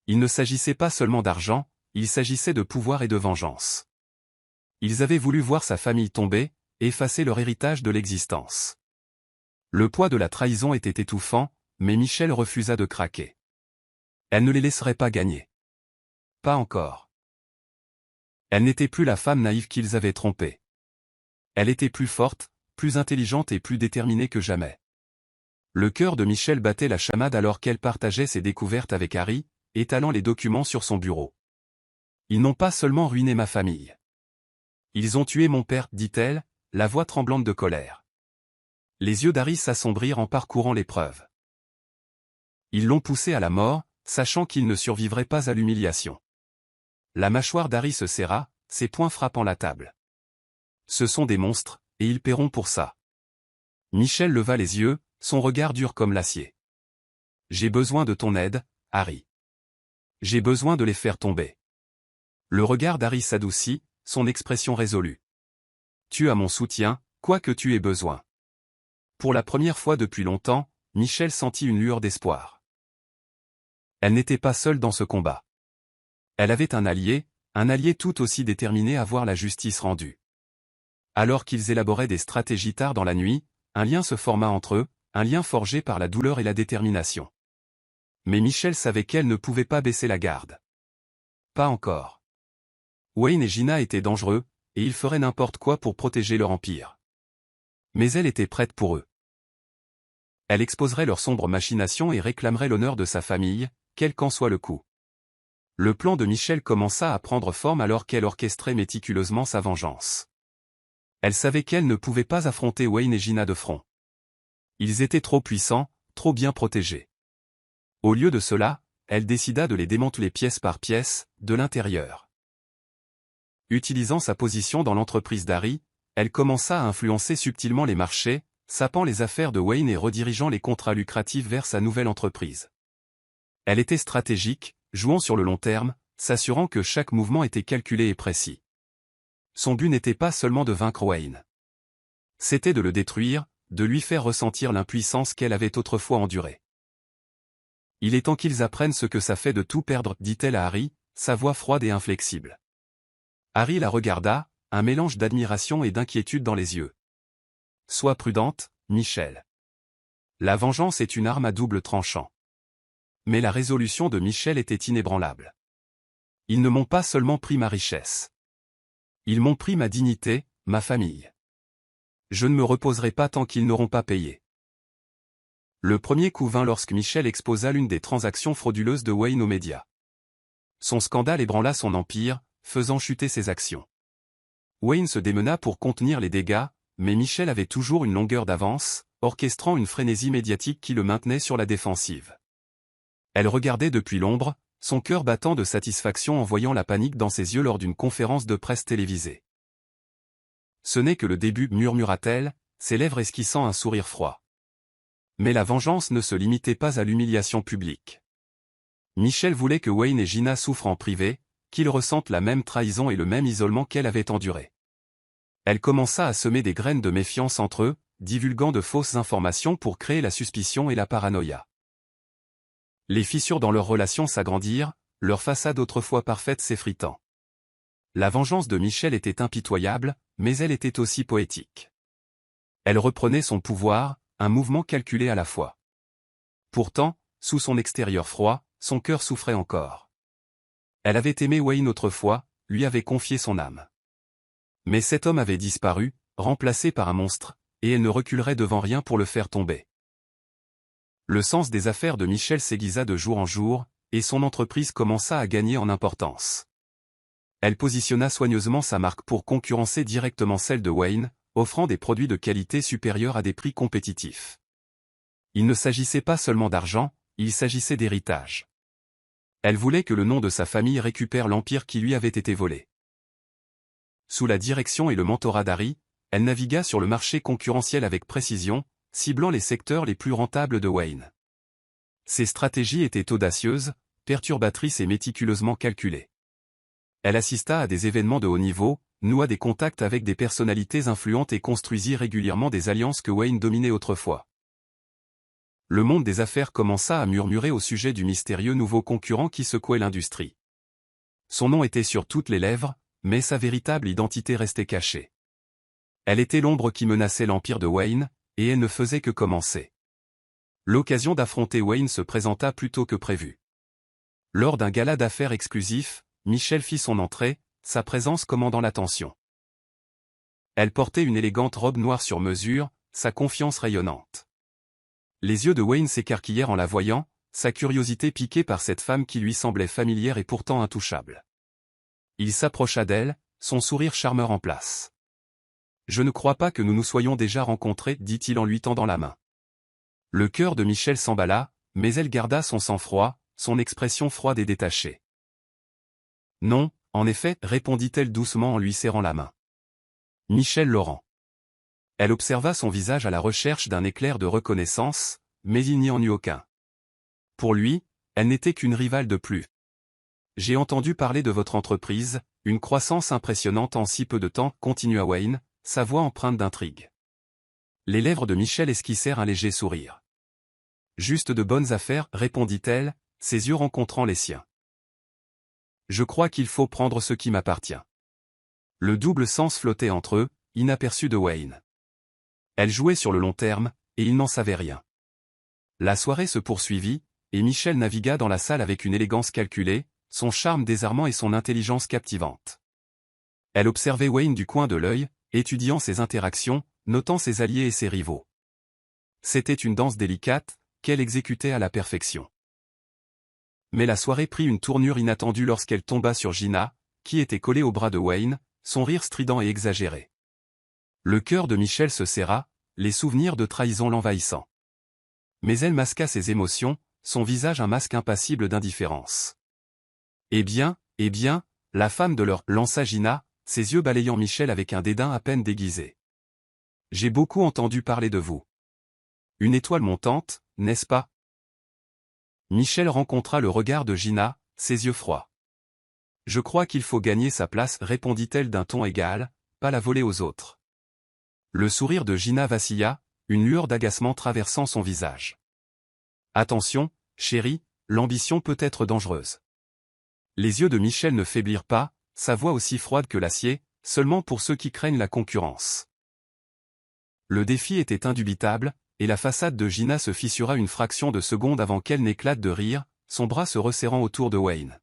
[SPEAKER 1] Il ne s'agissait pas seulement d'argent, il s'agissait de pouvoir et de vengeance. Ils avaient voulu voir sa famille tomber, effacer leur héritage de l'existence. Le poids de la trahison était étouffant, mais Michelle refusa de craquer. Elle ne les laisserait pas gagner. Pas encore. Elle n'était plus la femme naïve qu'ils avaient trompée. Elle était plus forte, plus intelligente et plus déterminée que jamais. Le cœur de Michelle battait la chamade alors qu'elle partageait ses découvertes avec Harry, étalant les documents sur son bureau. Ils n'ont pas seulement ruiné ma famille. Ils ont tué mon père, dit-elle, la voix tremblante de colère. Les yeux d'Harry s'assombrirent en parcourant les preuves. Ils l'ont poussé à la mort, sachant qu'il ne survivrait pas à l'humiliation. La mâchoire d'Harry se serra, ses poings frappant la table. Ce sont des monstres, et ils paieront pour ça. Michelle leva les yeux, son regard dur comme l'acier. J'ai besoin de ton aide, Harry. J'ai besoin de les faire tomber. Le regard d'Harry s'adoucit, son expression résolue. Tu as mon soutien, quoi que tu aies besoin. Pour la première fois depuis longtemps, Michelle sentit une lueur d'espoir. Elle n'était pas seule dans ce combat. Elle avait un allié tout aussi déterminé à voir la justice rendue. Alors qu'ils élaboraient des stratégies tard dans la nuit, un lien se forma entre eux, un lien forgé par la douleur et la détermination. Mais Michelle savait qu'elle ne pouvait pas baisser la garde. Pas encore. Wayne et Gina étaient dangereux, et ils feraient n'importe quoi pour protéger leur empire. Mais elle était prête pour eux. Elle exposerait leurs sombres machinations et réclamerait l'honneur de sa famille, quel qu'en soit le coût. Le plan de Michelle commença à prendre forme alors qu'elle orchestrait méticuleusement sa vengeance. Elle savait qu'elle ne pouvait pas affronter Wayne et Gina de front. Ils étaient trop puissants, trop bien protégés. Au lieu de cela, elle décida de les démanteler pièce par pièce, de l'intérieur. Utilisant sa position dans l'entreprise d'Harry, elle commença à influencer subtilement les marchés, sapant les affaires de Wayne et redirigeant les contrats lucratifs vers sa nouvelle entreprise. Elle était stratégique, jouant sur le long terme, s'assurant que chaque mouvement était calculé et précis. Son but n'était pas seulement de vaincre Wayne. C'était de le détruire, de lui faire ressentir l'impuissance qu'elle avait autrefois endurée. Il est temps qu'ils apprennent ce que ça fait de tout perdre, dit-elle à Harry, sa voix froide et inflexible. Harry la regarda, un mélange d'admiration et d'inquiétude dans les yeux. Sois prudente, Michelle. La vengeance est une arme à double tranchant. Mais la résolution de Michelle était inébranlable. Ils ne m'ont pas seulement pris ma richesse. Ils m'ont pris ma dignité, ma famille. Je ne me reposerai pas tant qu'ils n'auront pas payé. Le premier coup vint lorsque Michelle exposa l'une des transactions frauduleuses de Wayne aux médias. Son scandale ébranla son empire, faisant chuter ses actions. Wayne se démena pour contenir les dégâts, mais Michelle avait toujours une longueur d'avance, orchestrant une frénésie médiatique qui le maintenait sur la défensive. Elle regardait depuis l'ombre, son cœur battant de satisfaction en voyant la panique dans ses yeux lors d'une conférence de presse télévisée. Ce n'est que le début, murmura-t-elle, ses lèvres esquissant un sourire froid. Mais la vengeance ne se limitait pas à l'humiliation publique. Michelle voulait que Wayne et Gina souffrent en privé, qu'ils ressentent la même trahison et le même isolement qu'elle avait enduré. Elle commença à semer des graines de méfiance entre eux, divulguant de fausses informations pour créer la suspicion et la paranoïa. Les fissures dans leur relation s'agrandirent, leur façade autrefois parfaite s'effritant. La vengeance de Michelle était impitoyable, mais elle était aussi poétique. Elle reprenait son pouvoir, un mouvement calculé à la fois. Pourtant, sous son extérieur froid, son cœur souffrait encore. Elle avait aimé Wayne autrefois, lui avait confié son âme. Mais cet homme avait disparu, remplacé par un monstre, et elle ne reculerait devant rien pour le faire tomber. Le sens des affaires de Michel s'aiguisa de jour en jour, et son entreprise commença à gagner en importance. Elle positionna soigneusement sa marque pour concurrencer directement celle de Wayne, offrant des produits de qualité supérieure à des prix compétitifs. Il ne s'agissait pas seulement d'argent, il s'agissait d'héritage. Elle voulait que le nom de sa famille récupère l'empire qui lui avait été volé. Sous la direction et le mentorat d'Harry, elle navigua sur le marché concurrentiel avec précision, ciblant les secteurs les plus rentables de Wayne. Ses stratégies étaient audacieuses, perturbatrices et méticuleusement calculées. Elle assista à des événements de haut niveau, noua des contacts avec des personnalités influentes et construisit régulièrement des alliances que Wayne dominait autrefois. Le monde des affaires commença à murmurer au sujet du mystérieux nouveau concurrent qui secouait l'industrie. Son nom était sur toutes les lèvres, mais sa véritable identité restait cachée. Elle était l'ombre qui menaçait l'empire de Wayne, et elle ne faisait que commencer. L'occasion d'affronter Wayne se présenta plus tôt que prévu. Lors d'un gala d'affaires exclusif, Michel fit son entrée, sa présence commandant l'attention. Elle portait une élégante robe noire sur mesure, sa confiance rayonnante. Les yeux de Wayne s'écarquillèrent en la voyant, sa curiosité piquée par cette femme qui lui semblait familière et pourtant intouchable. Il s'approcha d'elle, son sourire charmeur en place. « Je ne crois pas que nous nous soyons déjà rencontrés, dit-il en lui tendant la main. Le cœur de Michel s'emballa, mais elle garda son sang-froid, son expression froide et détachée. Non, en effet, répondit-elle doucement en lui serrant la main. Michel Laurent. Elle observa son visage à la recherche d'un éclair de reconnaissance, mais il n'y en eut aucun. Pour lui, elle n'était qu'une rivale de plus. J'ai entendu parler de votre entreprise, une croissance impressionnante en si peu de temps, continua Wayne, sa voix empreinte d'intrigue. Les lèvres de Michel esquissèrent un léger sourire. Juste de bonnes affaires, répondit-elle, ses yeux rencontrant les siens. Je crois qu'il faut prendre ce qui m'appartient. Le double sens flottait entre eux, inaperçu de Wayne. Elle jouait sur le long terme, et il n'en savait rien. La soirée se poursuivit, et Michel navigua dans la salle avec une élégance calculée, son charme désarmant et son intelligence captivante. Elle observait Wayne du coin de l'œil, étudiant ses interactions, notant ses alliés et ses rivaux. C'était une danse délicate, qu'elle exécutait à la perfection. Mais la soirée prit une tournure inattendue lorsqu'elle tomba sur Gina, qui était collée au bras de Wayne, son rire strident et exagéré. Le cœur de Michel se serra, les souvenirs de trahison l'envahissant. Mais elle masqua ses émotions, son visage un masque impassible d'indifférence. Eh bien, la femme de leur lança Gina, ses yeux balayant Michel avec un dédain à peine déguisé. J'ai beaucoup entendu parler de vous. Une étoile montante, n'est-ce pas? Michel rencontra le regard de Gina, ses yeux froids. Je crois qu'il faut gagner sa place, répondit-elle d'un ton égal, pas la voler aux autres. Le sourire de Gina vacilla, une lueur d'agacement traversant son visage. Attention, chérie, l'ambition peut être dangereuse. Les yeux de Michel ne faiblirent pas, sa voix aussi froide que l'acier, seulement pour ceux qui craignent la concurrence. Le défi était indubitable, et la façade de Gina se fissura une fraction de seconde avant qu'elle n'éclate de rire, son bras se resserrant autour de Wayne.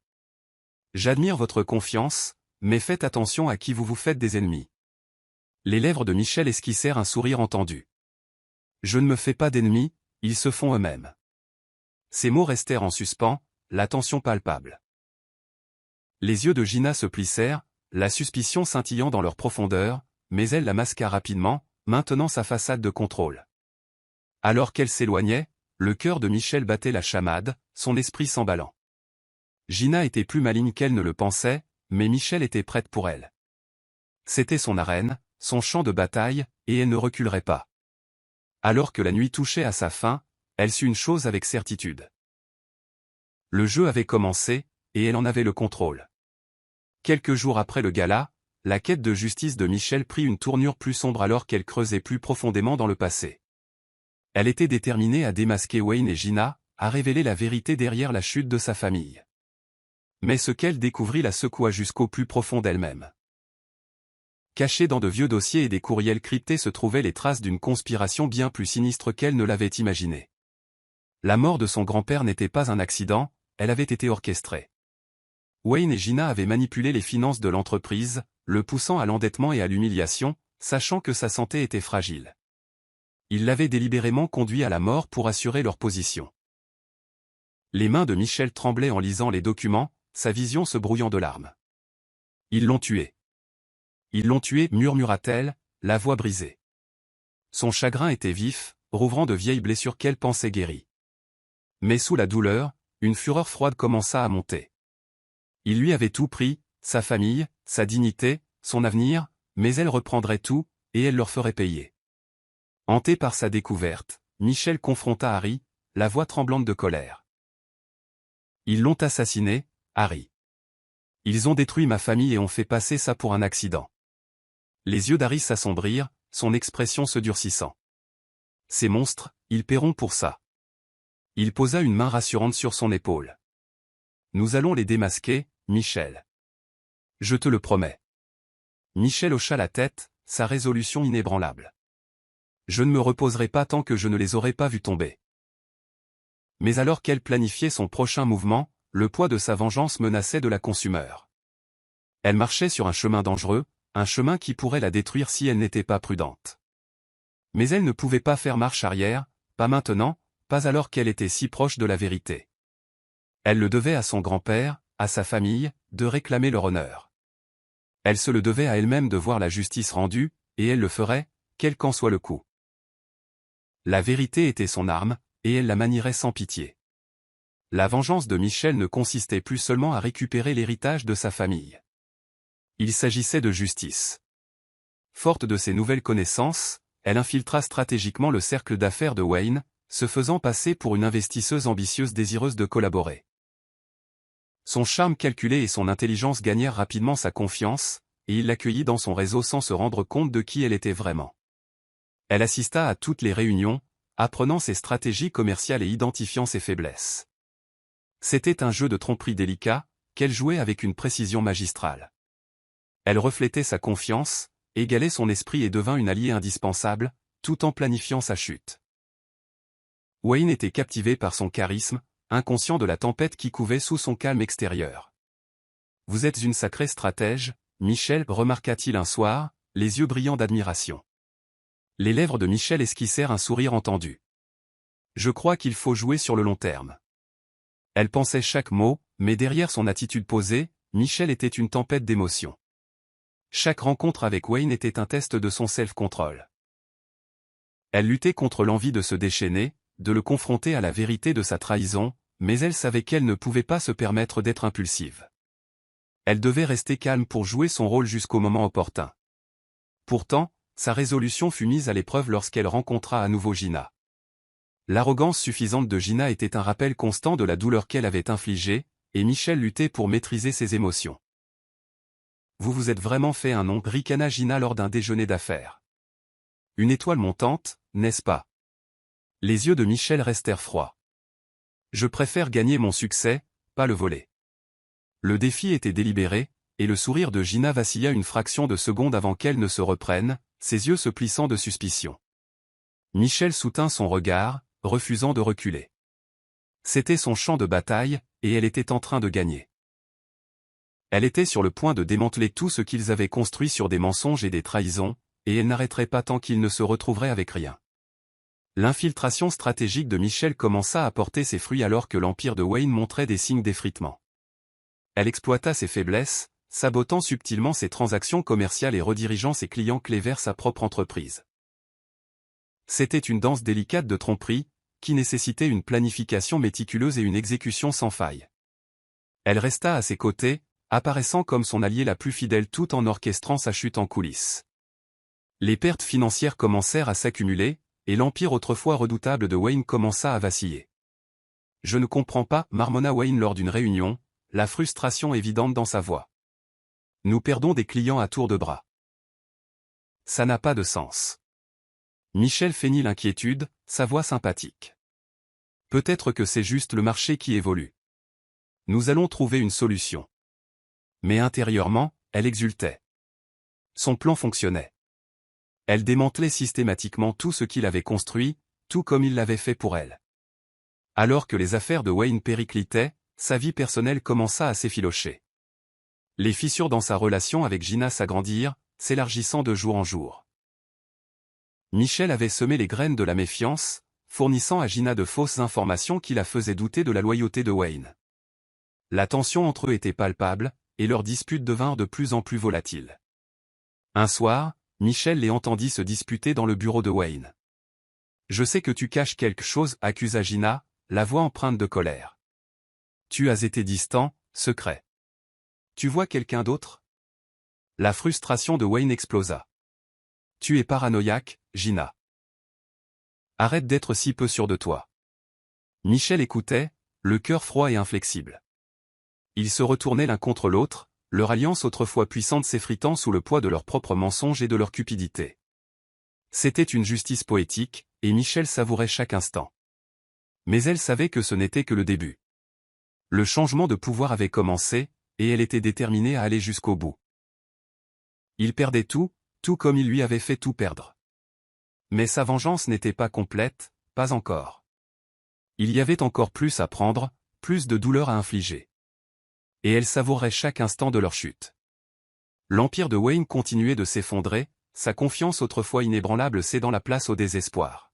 [SPEAKER 1] J'admire votre confiance, mais faites attention à qui vous vous faites des ennemis. Les lèvres de Michel esquissèrent un sourire entendu. Je ne me fais pas d'ennemis, ils se font eux-mêmes. Ces mots restèrent en suspens, la tension palpable. Les yeux de Gina se plissèrent, la suspicion scintillant dans leur profondeur, mais elle la masqua rapidement, maintenant sa façade de contrôle. Alors qu'elle s'éloignait, le cœur de Michel battait la chamade, son esprit s'emballant. Gina était plus maligne qu'elle ne le pensait, mais Michel était prête pour elle. C'était son arène, son champ de bataille, et elle ne reculerait pas. Alors que la nuit touchait à sa fin, elle sut une chose avec certitude. Le jeu avait commencé, et elle en avait le contrôle. Quelques jours après le gala, la quête de justice de Michel prit une tournure plus sombre alors qu'elle creusait plus profondément dans le passé. Elle était déterminée à démasquer Wayne et Gina, à révéler la vérité derrière la chute de sa famille. Mais ce qu'elle découvrit la secoua jusqu'au plus profond d'elle-même. Cachés dans de vieux dossiers et des courriels cryptés se trouvaient les traces d'une conspiration bien plus sinistre qu'elle ne l'avait imaginée. La mort de son grand-père n'était pas un accident, elle avait été orchestrée. Wayne et Gina avaient manipulé les finances de l'entreprise, le poussant à l'endettement et à l'humiliation, sachant que sa santé était fragile. Ils l'avaient délibérément conduit à la mort pour assurer leur position. Les mains de Michelle tremblaient en lisant les documents, sa vision se brouillant de larmes. Ils l'ont tué. Ils l'ont tué, murmura-t-elle, la voix brisée. Son chagrin était vif, rouvrant de vieilles blessures qu'elle pensait guéries. Mais sous la douleur, une fureur froide commença à monter. Il lui avait tout pris, sa famille, sa dignité, son avenir, mais elle reprendrait tout, et elle leur ferait payer. Hanté par sa découverte, Michelle confronta Harry, la voix tremblante de colère. Ils l'ont assassiné, Harry. Ils ont détruit ma famille et ont fait passer ça pour un accident. Les yeux d'Harry s'assombrirent, son expression se durcissant. Ces monstres, ils paieront pour ça. Il posa une main rassurante sur son épaule. Nous allons les démasquer, Michelle. Je te le promets. Michelle hocha la tête, sa résolution inébranlable. Je ne me reposerai pas tant que je ne les aurai pas vus tomber. Mais alors qu'elle planifiait son prochain mouvement, le poids de sa vengeance menaçait de la consumer. Elle marchait sur un chemin dangereux, un chemin qui pourrait la détruire si elle n'était pas prudente. Mais elle ne pouvait pas faire marche arrière, pas maintenant, pas alors qu'elle était si proche de la vérité. Elle le devait à son grand-père, à sa famille, de réclamer leur honneur. Elle se le devait à elle-même de voir la justice rendue, et elle le ferait, quel qu'en soit le coût. La vérité était son arme, et elle la manierait sans pitié. La vengeance de Michelle ne consistait plus seulement à récupérer l'héritage de sa famille. Il s'agissait de justice. Forte de ses nouvelles connaissances, elle infiltra stratégiquement le cercle d'affaires de Wayne, se faisant passer pour une investisseuse ambitieuse désireuse de collaborer. Son charme calculé et son intelligence gagnèrent rapidement sa confiance, et il l'accueillit dans son réseau sans se rendre compte de qui elle était vraiment. Elle assista à toutes les réunions, apprenant ses stratégies commerciales et identifiant ses faiblesses. C'était un jeu de tromperie délicat, qu'elle jouait avec une précision magistrale. Elle reflétait sa confiance, égalait son esprit et devint une alliée indispensable, tout en planifiant sa chute. Wayne était captivé par son charisme, inconscient de la tempête qui couvait sous son calme extérieur. « Vous êtes une sacrée stratège, Michelle, remarqua-t-il un soir, les yeux brillants d'admiration. Les lèvres de Michelle esquissèrent un sourire entendu. « Je crois qu'il faut jouer sur le long terme. » Elle pensait chaque mot, mais derrière son attitude posée, Michelle était une tempête d'émotions. Chaque rencontre avec Wayne était un test de son self-control. Elle luttait contre l'envie de se déchaîner, de le confronter à la vérité de sa trahison, mais elle savait qu'elle ne pouvait pas se permettre d'être impulsive. Elle devait rester calme pour jouer son rôle jusqu'au moment opportun. Pourtant, sa résolution fut mise à l'épreuve lorsqu'elle rencontra à nouveau Gina. L'arrogance suffisante de Gina était un rappel constant de la douleur qu'elle avait infligée, et Michelle luttait pour maîtriser ses émotions. « Vous vous êtes vraiment fait un nom, ricana Gina lors d'un déjeuner d'affaires. Une étoile montante, n'est-ce pas ?» Les yeux de Michelle restèrent froids. « Je préfère gagner mon succès, pas le voler. » Le défi était délibéré, et le sourire de Gina vacilla une fraction de seconde avant qu'elle ne se reprenne, ses yeux se plissant de suspicion. Michelle soutint son regard, refusant de reculer. C'était son champ de bataille, et elle était en train de gagner. Elle était sur le point de démanteler tout ce qu'ils avaient construit sur des mensonges et des trahisons, et elle n'arrêterait pas tant qu'ils ne se retrouveraient avec rien. L'infiltration stratégique de Michelle commença à porter ses fruits alors que l'empire de Wayne montrait des signes d'effritement. Elle exploita ses faiblesses, sabotant subtilement ses transactions commerciales et redirigeant ses clients clés vers sa propre entreprise. C'était une danse délicate de tromperie, qui nécessitait une planification méticuleuse et une exécution sans faille. Elle resta à ses côtés, apparaissant comme son alliée la plus fidèle tout en orchestrant sa chute en coulisses. Les pertes financières commencèrent à s'accumuler, et l'empire autrefois redoutable de Wayne commença à vaciller. « Je ne comprends pas, marmonna Wayne lors d'une réunion, la frustration évidente dans sa voix. Nous perdons des clients à tour de bras. Ça n'a pas de sens. Michelle feignit l'inquiétude, sa voix sympathique. Peut-être que c'est juste le marché qui évolue. Nous allons trouver une solution. Mais intérieurement, elle exultait. Son plan fonctionnait. Elle démantelait systématiquement tout ce qu'il avait construit, tout comme il l'avait fait pour elle. Alors que les affaires de Wayne périclitaient, sa vie personnelle commença à s'effilocher. Les fissures dans sa relation avec Gina s'agrandirent, s'élargissant de jour en jour. Michel avait semé les graines de la méfiance, fournissant à Gina de fausses informations qui la faisaient douter de la loyauté de Wayne. La tension entre eux était palpable, et leurs disputes devinrent de plus en plus volatiles. Un soir, Michel les entendit se disputer dans le bureau de Wayne. « Je sais que tu caches quelque chose » accusa Gina, la voix empreinte de colère. « Tu as été distant, secret. Tu vois quelqu'un d'autre » La frustration de Wayne explosa. « Tu es paranoïaque, Gina. Arrête d'être si peu sûr de toi. » Michel écoutait, le cœur froid et inflexible. Ils se retournaient l'un contre l'autre, leur alliance autrefois puissante s'effritant sous le poids de leurs propres mensonges et de leur cupidité. C'était une justice poétique, et Michel savourait chaque instant. Mais elle savait que ce n'était que le début. Le changement de pouvoir avait commencé, et elle était déterminée à aller jusqu'au bout. Il perdait tout, tout comme il lui avait fait tout perdre. Mais sa vengeance n'était pas complète, pas encore. Il y avait encore plus à prendre, plus de douleur à infliger. Et elle savourait chaque instant de leur chute. L'empire de Wayne continuait de s'effondrer, sa confiance autrefois inébranlable cédant la place au désespoir.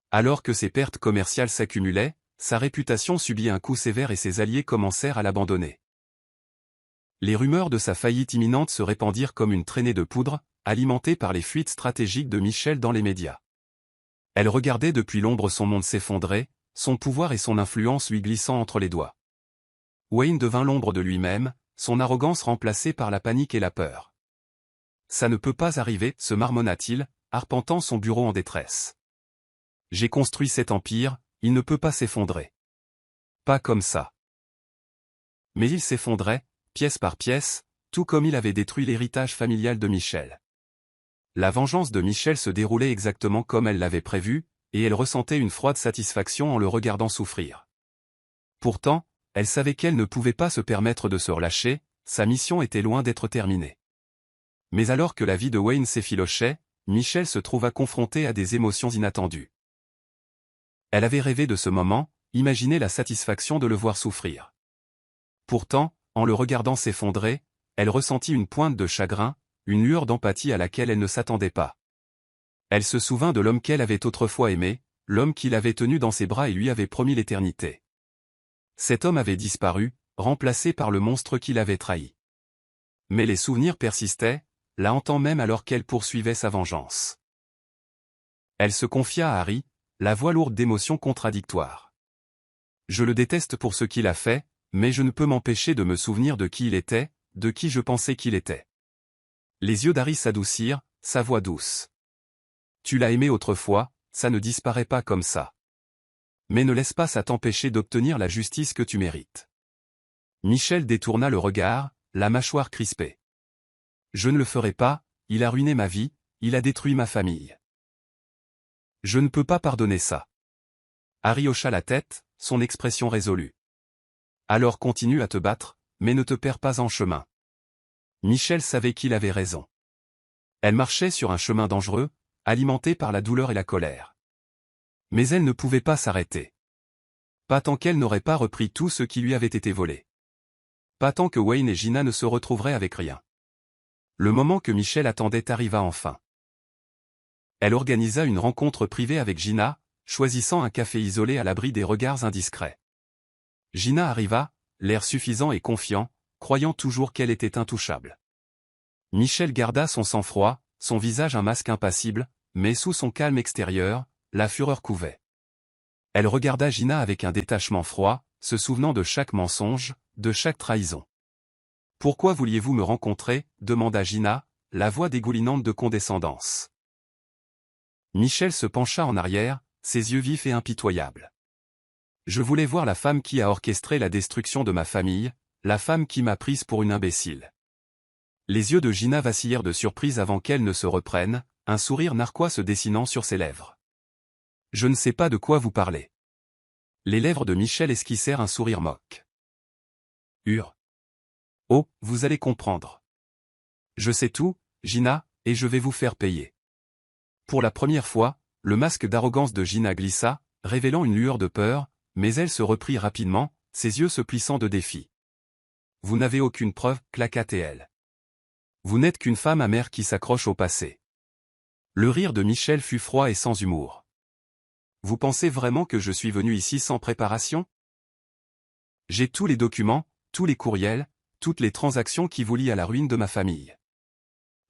[SPEAKER 1] Alors que ses pertes commerciales s'accumulaient, sa réputation subit un coup sévère et ses alliés commencèrent à l'abandonner. Les rumeurs de sa faillite imminente se répandirent comme une traînée de poudre, alimentée par les fuites stratégiques de Michel dans les médias. Elle regardait depuis l'ombre son monde s'effondrer, son pouvoir et son influence lui glissant entre les doigts. Wayne devint l'ombre de lui-même, son arrogance remplacée par la panique et la peur. « Ça ne peut pas arriver » se marmonna-t-il, arpentant son bureau en détresse. « J'ai construit cet empire, il ne peut pas s'effondrer. Pas comme ça. » Mais il s'effondrait, pièce par pièce, tout comme il avait détruit l'héritage familial de Michel. La vengeance de Michel se déroulait exactement comme elle l'avait prévu, et elle ressentait une froide satisfaction en le regardant souffrir. Pourtant, elle savait qu'elle ne pouvait pas se permettre de se relâcher, sa mission était loin d'être terminée. Mais alors que la vie de Wayne s'effilochait, Michel se trouva confronté à des émotions inattendues. Elle avait rêvé de ce moment, imaginé la satisfaction de le voir souffrir. Pourtant, en le regardant s'effondrer, elle ressentit une pointe de chagrin, une lueur d'empathie à laquelle elle ne s'attendait pas. Elle se souvint de l'homme qu'elle avait autrefois aimé, l'homme qui l'avait tenu dans ses bras et lui avait promis l'éternité. Cet homme avait disparu, remplacé par le monstre qui l'avait trahi. Mais les souvenirs persistaient, la hantant même alors qu'elle poursuivait sa vengeance. Elle se confia à Harry, la voix lourde d'émotions contradictoires. « Je le déteste pour ce qu'il a fait, mais je ne peux m'empêcher de me souvenir de qui il était, de qui je pensais qu'il était. » Les yeux d'Harry s'adoucirent, sa voix douce. « Tu l'as aimé autrefois, ça ne disparaît pas comme ça. Mais ne laisse pas ça t'empêcher d'obtenir la justice que tu mérites. » Michel détourna le regard, la mâchoire crispée. « Je ne le ferai pas, il a ruiné ma vie, il a détruit ma famille. Je ne peux pas pardonner ça. » Harry hocha la tête, son expression résolue. « Alors continue à te battre, mais ne te perds pas en chemin. » Michel savait qu'il avait raison. Elle marchait sur un chemin dangereux, alimenté par la douleur et la colère. Mais elle ne pouvait pas s'arrêter. Pas tant qu'elle n'aurait pas repris tout ce qui lui avait été volé. Pas tant que Wayne et Gina ne se retrouveraient avec rien. Le moment que Michel attendait arriva enfin. Elle organisa une rencontre privée avec Gina, choisissant un café isolé à l'abri des regards indiscrets. Gina arriva, l'air suffisant et confiant, croyant toujours qu'elle était intouchable. Michel garda son sang-froid, son visage un masque impassible, mais sous son calme extérieur, la fureur couvait. Elle regarda Gina avec un détachement froid, se souvenant de chaque mensonge, de chaque trahison. « Pourquoi vouliez-vous me rencontrer » demanda Gina, la voix dégoulinante de condescendance. Michel se pencha en arrière, ses yeux vifs et impitoyables. « Je voulais voir la femme qui a orchestré la destruction de ma famille, la femme qui m'a prise pour une imbécile. » Les yeux de Gina vacillèrent de surprise avant qu'elle ne se reprenne, un sourire narquois se dessinant sur ses lèvres. « Je ne sais pas de quoi vous parlez. » Les lèvres de Michel esquissèrent un sourire moque. « Oh, vous allez comprendre. Je sais tout, Gina, et je vais vous faire payer. » Pour la première fois, le masque d'arrogance de Gina glissa, révélant une lueur de peur, mais elle se reprit rapidement, ses yeux se plissant de défi. Vous n'avez aucune preuve, claqua-t-elle. Vous n'êtes qu'une femme amère qui s'accroche au passé. Le rire de Michel fut froid et sans humour. Vous pensez vraiment que je suis venu ici sans préparation? J'ai tous les documents, tous les courriels, toutes les transactions qui vous lient à la ruine de ma famille.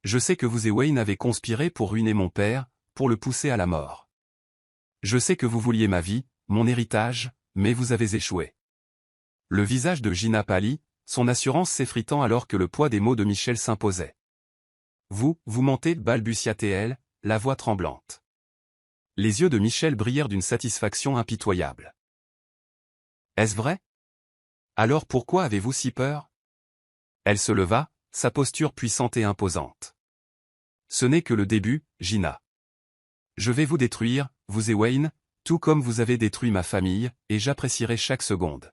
[SPEAKER 1] Je sais que vous et Wayne avez conspiré pour ruiner mon père, pour le pousser à la mort. Je sais que vous vouliez ma vie, mon héritage, mais vous avez échoué. Le visage de Gina pâlit, son assurance s'effritant alors que le poids des mots de Michel s'imposait. Vous mentez, balbutia-t-elle, la voix tremblante. Les yeux de Michel brillèrent d'une satisfaction impitoyable. Est-ce vrai? Alors pourquoi avez-vous si peur? Elle se leva, sa posture puissante et imposante. Ce n'est que le début, Gina. Je vais vous détruire, vous et Wayne, tout comme vous avez détruit ma famille, et j'apprécierai chaque seconde.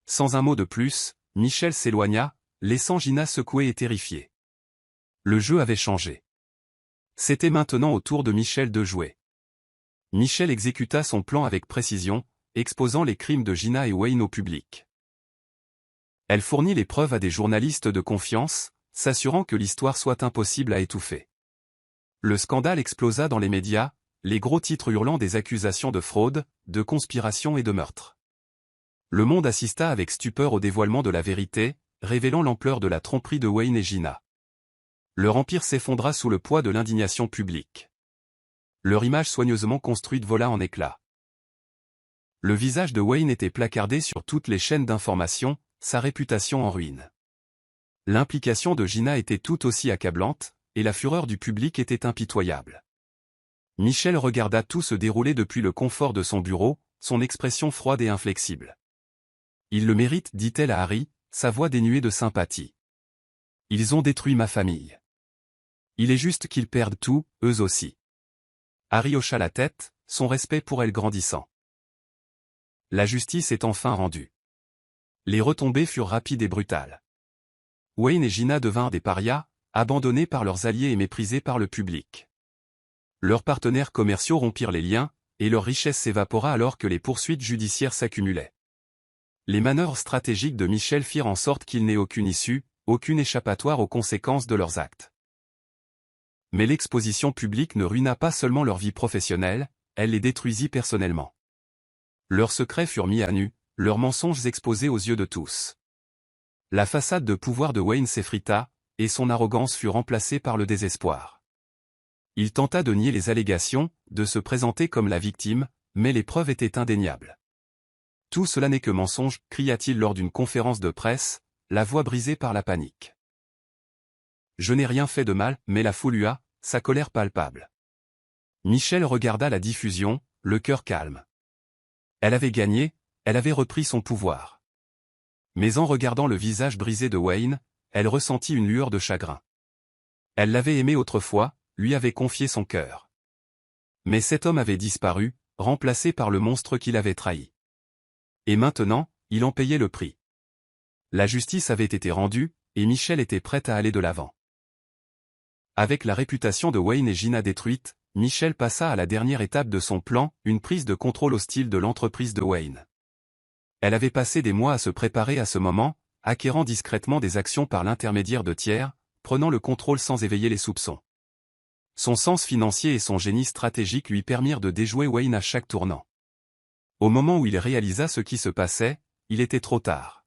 [SPEAKER 1] Sans un mot de plus, Michel s'éloigna, laissant Gina secouée et terrifiée. Le jeu avait changé. C'était maintenant au tour de Michel de jouer. Michel exécuta son plan avec précision, exposant les crimes de Gina et Wayne au public. Elle fournit les preuves à des journalistes de confiance, s'assurant que l'histoire soit impossible à étouffer. Le scandale explosa dans les médias, les gros titres hurlant des accusations de fraude, de conspiration et de meurtre. Le monde assista avec stupeur au dévoilement de la vérité, révélant l'ampleur de la tromperie de Wayne et Gina. Leur empire s'effondra sous le poids de l'indignation publique. Leur image soigneusement construite vola en éclats. Le visage de Wayne était placardé sur toutes les chaînes d'information, sa réputation en ruine. L'implication de Gina était tout aussi accablante, et la fureur du public était impitoyable. Michel regarda tout se dérouler depuis le confort de son bureau, son expression froide et inflexible. Ils le méritent, dit-elle à Harry, sa voix dénuée de sympathie. Ils ont détruit ma famille. Il est juste qu'ils perdent tout, eux aussi. Harry hocha la tête, son respect pour elle grandissant. La justice est enfin rendue. Les retombées furent rapides et brutales. Wayne et Gina devinrent des parias, abandonnés par leurs alliés et méprisés par le public. Leurs partenaires commerciaux rompirent les liens, et leur richesse s'évapora alors que les poursuites judiciaires s'accumulaient. Les manœuvres stratégiques de Michel firent en sorte qu'il n'ait aucune issue, aucune échappatoire aux conséquences de leurs actes. Mais l'exposition publique ne ruina pas seulement leur vie professionnelle, elle les détruisit personnellement. Leurs secrets furent mis à nu, leurs mensonges exposés aux yeux de tous. La façade de pouvoir de Wayne s'effrita, et son arrogance fut remplacée par le désespoir. Il tenta de nier les allégations, de se présenter comme la victime, mais les preuves étaient indéniables. Tout cela n'est que mensonge, cria-t-il lors d'une conférence de presse, la voix brisée par la panique. Je n'ai rien fait de mal, mais la foule hua, sa colère palpable. Michel regarda la diffusion, le cœur calme. Elle avait gagné, elle avait repris son pouvoir. Mais en regardant le visage brisé de Wayne, elle ressentit une lueur de chagrin. Elle l'avait aimé autrefois, lui avait confié son cœur. Mais cet homme avait disparu, remplacé par le monstre qui l'avait trahi. Et maintenant, il en payait le prix. La justice avait été rendue, et Michel était prête à aller de l'avant. Avec la réputation de Wayne et Gina détruite, Michel passa à la dernière étape de son plan, une prise de contrôle hostile de l'entreprise de Wayne. Elle avait passé des mois à se préparer à ce moment, acquérant discrètement des actions par l'intermédiaire de tiers, prenant le contrôle sans éveiller les soupçons. Son sens financier et son génie stratégique lui permirent de déjouer Wayne à chaque tournant. Au moment où il réalisa ce qui se passait, il était trop tard.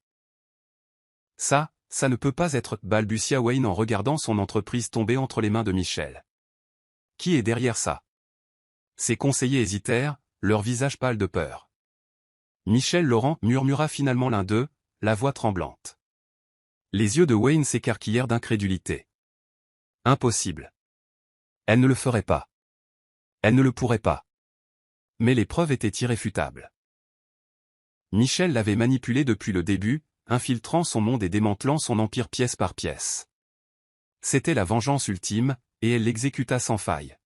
[SPEAKER 1] Ça ne peut pas être, balbutia Wayne en regardant son entreprise tomber entre les mains de Michel. Qui est derrière ça? Ses conseillers hésitèrent, leur visage pâle de peur. Michel Laurent, murmura finalement l'un d'eux, la voix tremblante. Les yeux de Wayne s'écarquillèrent d'incrédulité. Impossible. Elle ne le ferait pas. Elle ne le pourrait pas. Mais les preuves étaient irréfutables. Michel l'avait manipulé depuis le début, infiltrant son monde et démantelant son empire pièce par pièce. C'était la vengeance ultime, et elle l'exécuta sans faille.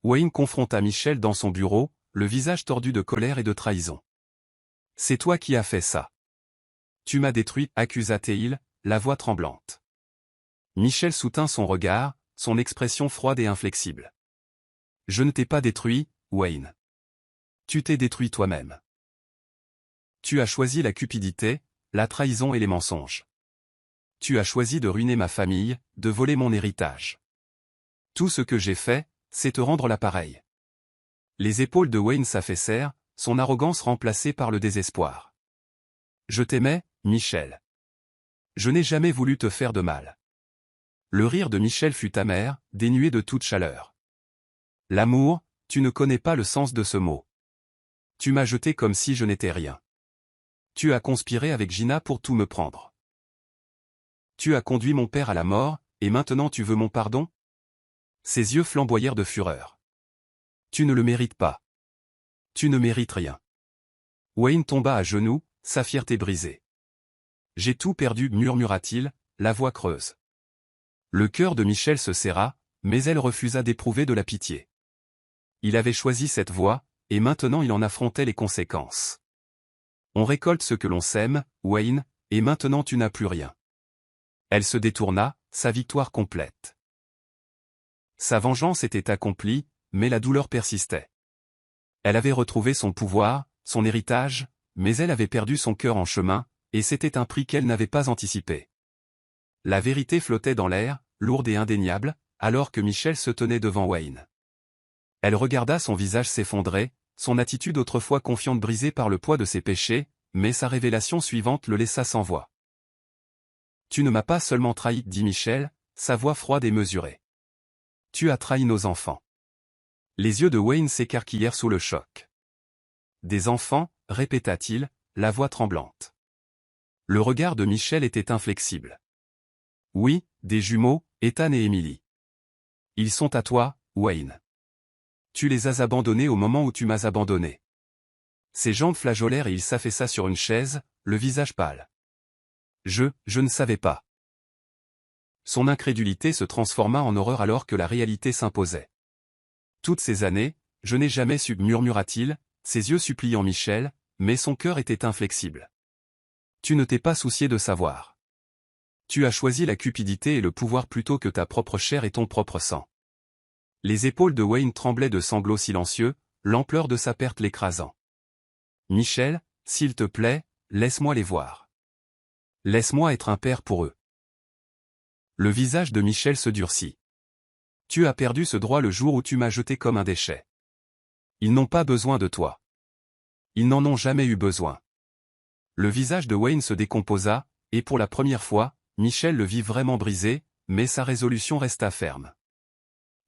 [SPEAKER 1] Wayne confronta Michel dans son bureau, le visage tordu de colère et de trahison. C'est toi qui as fait ça. Tu m'as détruit, accusa-t-il, la voix tremblante. Michel soutint son regard, son expression froide et inflexible. Je ne t'ai pas détruit, Wayne. Tu t'es détruit toi-même. Tu as choisi la cupidité, la trahison et les mensonges. Tu as choisi de ruiner ma famille, de voler mon héritage. Tout ce que j'ai fait, c'est te rendre l'appareil. Les épaules de Wayne s'affaissèrent, son arrogance remplacée par le désespoir. Je t'aimais, Michel. Je n'ai jamais voulu te faire de mal. Le rire de Michel fut amer, dénué de toute chaleur. L'amour, tu ne connais pas le sens de ce mot. Tu m'as jeté comme si je n'étais rien. Tu as conspiré avec Gina pour tout me prendre. Tu as conduit mon père à la mort, et maintenant tu veux mon pardon? Ses yeux flamboyèrent de fureur. Tu ne le mérites pas. Tu ne mérites rien. Wayne tomba à genoux, sa fierté brisée. J'ai tout perdu, murmura-t-il, la voix creuse. Le cœur de Michel se serra, mais elle refusa d'éprouver de la pitié. Il avait choisi cette voie, et maintenant il en affrontait les conséquences. On récolte ce que l'on sème, Wayne, et maintenant tu n'as plus rien. Elle se détourna, sa victoire complète. Sa vengeance était accomplie, mais la douleur persistait. Elle avait retrouvé son pouvoir, son héritage, mais elle avait perdu son cœur en chemin, et c'était un prix qu'elle n'avait pas anticipé. La vérité flottait dans l'air, lourde et indéniable, alors que Michel se tenait devant Wayne. Elle regarda son visage s'effondrer, son attitude autrefois confiante brisée par le poids de ses péchés, mais sa révélation suivante le laissa sans voix. « Tu ne m'as pas seulement trahi, dit Michel, sa voix froide et mesurée. Tu as trahi nos enfants. » Les yeux de Wayne s'écarquillèrent sous le choc. « Des enfants, répéta-t-il, la voix tremblante. Le regard de Michel était inflexible. « Oui, des jumeaux, Ethan et Emily. Ils sont à toi, Wayne. Tu les as abandonnés au moment où tu m'as abandonné. » Ses jambes flageolèrent et il s'affaissa sur une chaise, le visage pâle. « Je ne savais pas. » Son incrédulité se transforma en horreur alors que la réalité s'imposait. « Toutes ces années, je n'ai jamais su, murmura-t-il, ses yeux suppliant Michel, mais son cœur était inflexible. Tu ne t'es pas soucié de savoir. Tu as choisi la cupidité et le pouvoir plutôt que ta propre chair et ton propre sang. » Les épaules de Wayne tremblaient de sanglots silencieux, l'ampleur de sa perte l'écrasant. « Michel, s'il te plaît, laisse-moi les voir. Laisse-moi être un père pour eux. » Le visage de Michel se durcit. « Tu as perdu ce droit le jour où tu m'as jeté comme un déchet. Ils n'ont pas besoin de toi. Ils n'en ont jamais eu besoin. » Le visage de Wayne se décomposa, et pour la première fois, Michel le vit vraiment brisé, mais sa résolution resta ferme.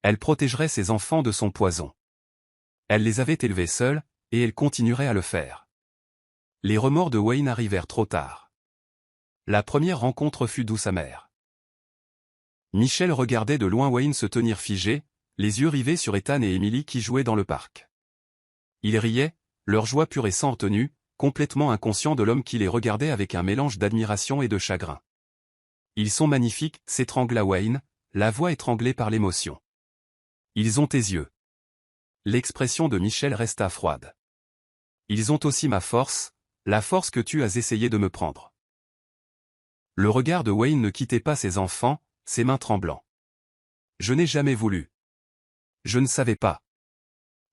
[SPEAKER 1] Elle protégerait ses enfants de son poison. Elle les avait élevés seuls, et elle continuerait à le faire. Les remords de Wayne arrivèrent trop tard. La première rencontre fut douce amère. Michel regardait de loin Wayne se tenir figé, les yeux rivés sur Ethan et Emily qui jouaient dans le parc. Ils riaient, leur joie pure et sans retenue, complètement inconscients de l'homme qui les regardait avec un mélange d'admiration et de chagrin. « Ils sont magnifiques, » s'étrangla Wayne, la voix étranglée par l'émotion. « Ils ont tes yeux. » L'expression de Michel resta froide. « Ils ont aussi ma force, la force que tu as essayé de me prendre. » Le regard de Wayne ne quittait pas ses enfants, ses mains tremblant. « Je n'ai jamais voulu. Je ne savais pas. »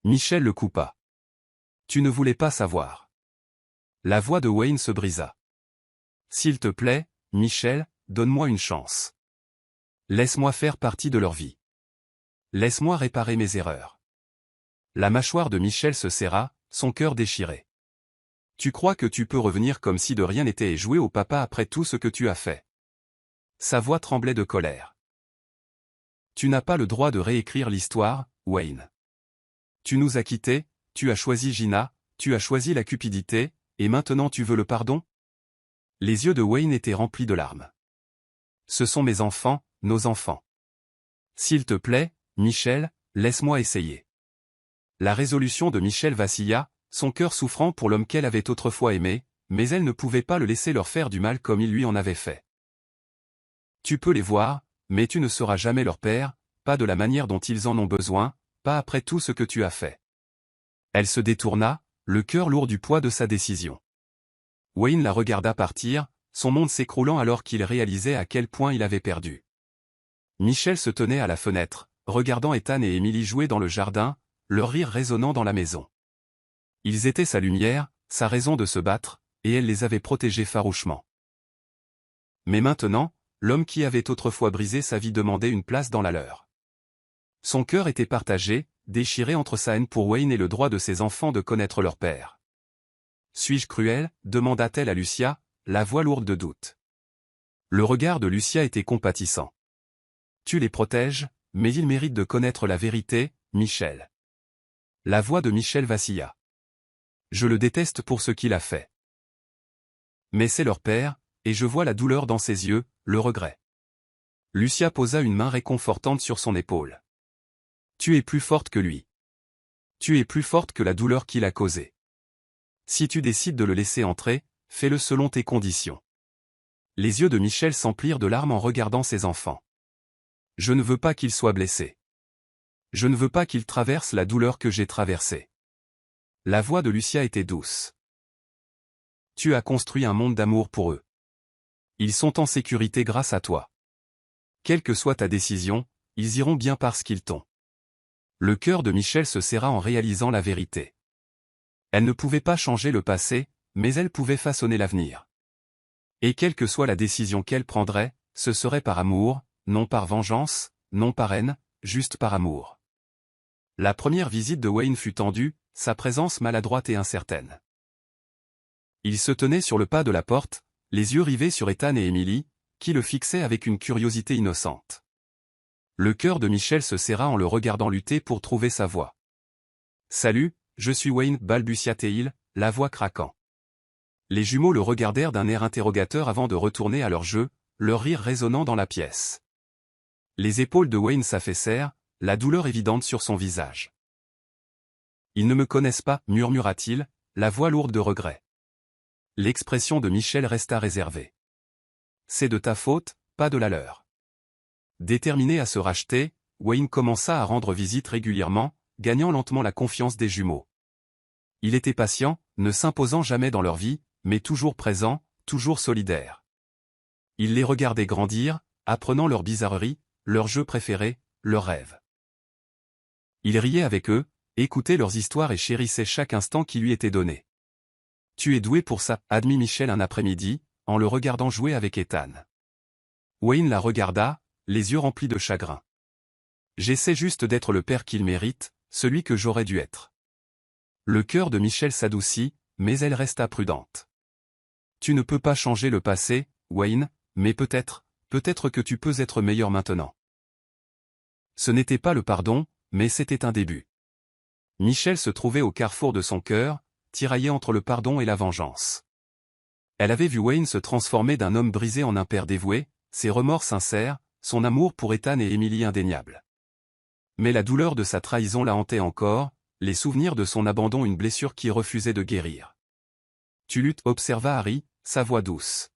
[SPEAKER 1] Michel le coupa. « Tu ne voulais pas savoir. » La voix de Wayne se brisa. « S'il te plaît, Michel, donne-moi une chance. Laisse-moi faire partie de leur vie. Laisse-moi réparer mes erreurs. » La mâchoire de Michel se serra, son cœur déchiré. « Tu crois que tu peux revenir comme si de rien n'était et jouer au papa après tout ce que tu as fait? » Sa voix tremblait de colère. « Tu n'as pas le droit de réécrire l'histoire, Wayne. Tu nous as quittés, tu as choisi Gina, tu as choisi la cupidité, et maintenant tu veux le pardon? » Les yeux de Wayne étaient remplis de larmes. « Ce sont mes enfants, nos enfants. S'il te plaît, Michel, laisse-moi essayer. » La résolution de Michel vacilla, son cœur souffrant pour l'homme qu'elle avait autrefois aimé, mais elle ne pouvait pas le laisser leur faire du mal comme il lui en avait fait. « Tu peux les voir, mais tu ne seras jamais leur père, pas de la manière dont ils en ont besoin, pas après tout ce que tu as fait. » Elle se détourna, le cœur lourd du poids de sa décision. Wayne la regarda partir, son monde s'écroulant alors qu'il réalisait à quel point il avait perdu. Michel se tenait à la fenêtre, regardant Ethan et Emily jouer dans le jardin, leur rire résonnant dans la maison. Ils étaient sa lumière, sa raison de se battre, et elle les avait protégés farouchement. Mais maintenant, l'homme qui avait autrefois brisé sa vie demandait une place dans la leur. Son cœur était partagé, déchiré entre sa haine pour Wayne et le droit de ses enfants de connaître leur père. « Suis-je cruel ?» demanda-t-elle à Lucia, la voix lourde de doute. Le regard de Lucia était compatissant. « Tu les protèges, mais ils méritent de connaître la vérité, Michel. » La voix de Michel vacilla. « Je le déteste pour ce qu'il a fait. Mais c'est leur père, et je vois la douleur dans ses yeux, le regret. » Lucia posa une main réconfortante sur son épaule. « Tu es plus forte que lui. Tu es plus forte que la douleur qu'il a causée. Si tu décides de le laisser entrer, fais-le selon tes conditions. » Les yeux de Michel s'emplirent de larmes en regardant ses enfants. « Je ne veux pas qu'il soit blessé. Je ne veux pas qu'il traverse la douleur que j'ai traversée. » La voix de Lucia était douce. « Tu as construit un monde d'amour pour eux. Ils sont en sécurité grâce à toi. Quelle que soit ta décision, ils iront bien parce qu'ils t'ont. » Le cœur de Michel se serra en réalisant la vérité. Elle ne pouvait pas changer le passé, mais elle pouvait façonner l'avenir. Et quelle que soit la décision qu'elle prendrait, ce serait par amour, non par vengeance, non par haine, juste par amour. La première visite de Wayne fut tendue, sa présence maladroite et incertaine. Il se tenait sur le pas de la porte, les yeux rivés sur Ethan et Emily, qui le fixaient avec une curiosité innocente. Le cœur de Michel se serra en le regardant lutter pour trouver sa voix. « Salut, je suis Wayne, balbutia-t-il, la voix craquant. Les jumeaux le regardèrent d'un air interrogateur avant de retourner à leur jeu, leur rire résonnant dans la pièce. Les épaules de Wayne s'affaissèrent, la douleur évidente sur son visage. « Ils ne me connaissent pas, murmura-t-il, la voix lourde de regret. L'expression de Michel resta réservée. « C'est de ta faute, pas de la leur. » Déterminé à se racheter, Wayne commença à rendre visite régulièrement, gagnant lentement la confiance des jumeaux. Il était patient, ne s'imposant jamais dans leur vie, mais toujours présent, toujours solidaire. Il les regardait grandir, apprenant leurs bizarreries, leurs jeux préférés, leurs rêves. Il riait avec eux, écoutait leurs histoires et chérissait chaque instant qui lui était donné. « Tu es doué pour ça, » admit Michel un après-midi, en le regardant jouer avec Ethan. Wayne la regarda, les yeux remplis de chagrin. « J'essaie juste d'être le père qu'il mérite, celui que j'aurais dû être. » Le cœur de Michel s'adoucit, mais elle resta prudente. « Tu ne peux pas changer le passé, Wayne, mais peut-être que tu peux être meilleur maintenant. » Ce n'était pas le pardon, mais c'était un début. Michel se trouvait au carrefour de son cœur, tiraillé entre le pardon et la vengeance. Elle avait vu Wayne se transformer d'un homme brisé en un père dévoué, ses remords sincères, son amour pour Ethan et Emily indéniable. Mais la douleur de sa trahison la hantait encore, les souvenirs de son abandon une blessure qui refusait de guérir. « Tu luttes, » observa Harry, sa voix douce.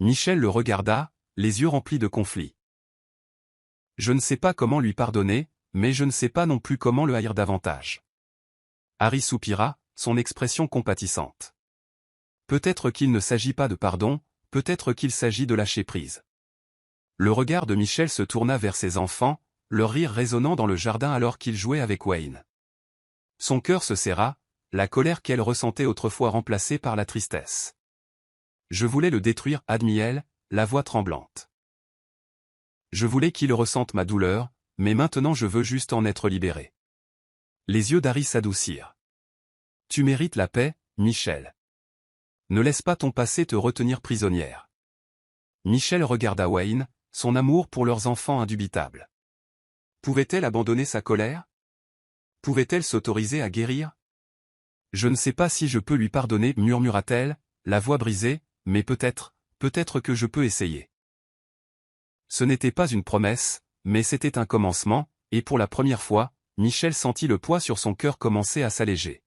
[SPEAKER 1] Michel le regarda, les yeux remplis de conflit. « Je ne sais pas comment lui pardonner, mais je ne sais pas non plus comment le haïr davantage. » Harry soupira, son expression compatissante. « Peut-être qu'il ne s'agit pas de pardon, peut-être qu'il s'agit de lâcher prise. » Le regard de Michel se tourna vers ses enfants, leur rire résonnant dans le jardin alors qu'il jouait avec Wayne. Son cœur se serra, la colère qu'elle ressentait autrefois remplacée par la tristesse. « Je voulais le détruire, » admit-elle, la voix tremblante. « Je voulais qu'il ressente ma douleur, mais maintenant je veux juste en être libéré. » Les yeux d'Harry s'adoucirent. « Tu mérites la paix, Michel. Ne laisse pas ton passé te retenir prisonnière. » Michel regarda Wayne, son amour pour leurs enfants indubitable. Pouvait-elle abandonner sa colère? Pouvait-elle s'autoriser à guérir? « Je ne sais pas si je peux lui pardonner, » murmura-t-elle, la voix brisée, « mais peut-être que je peux essayer. » Ce n'était pas une promesse, mais c'était un commencement, et pour la première fois, Michel sentit le poids sur son cœur commencer à s'alléger.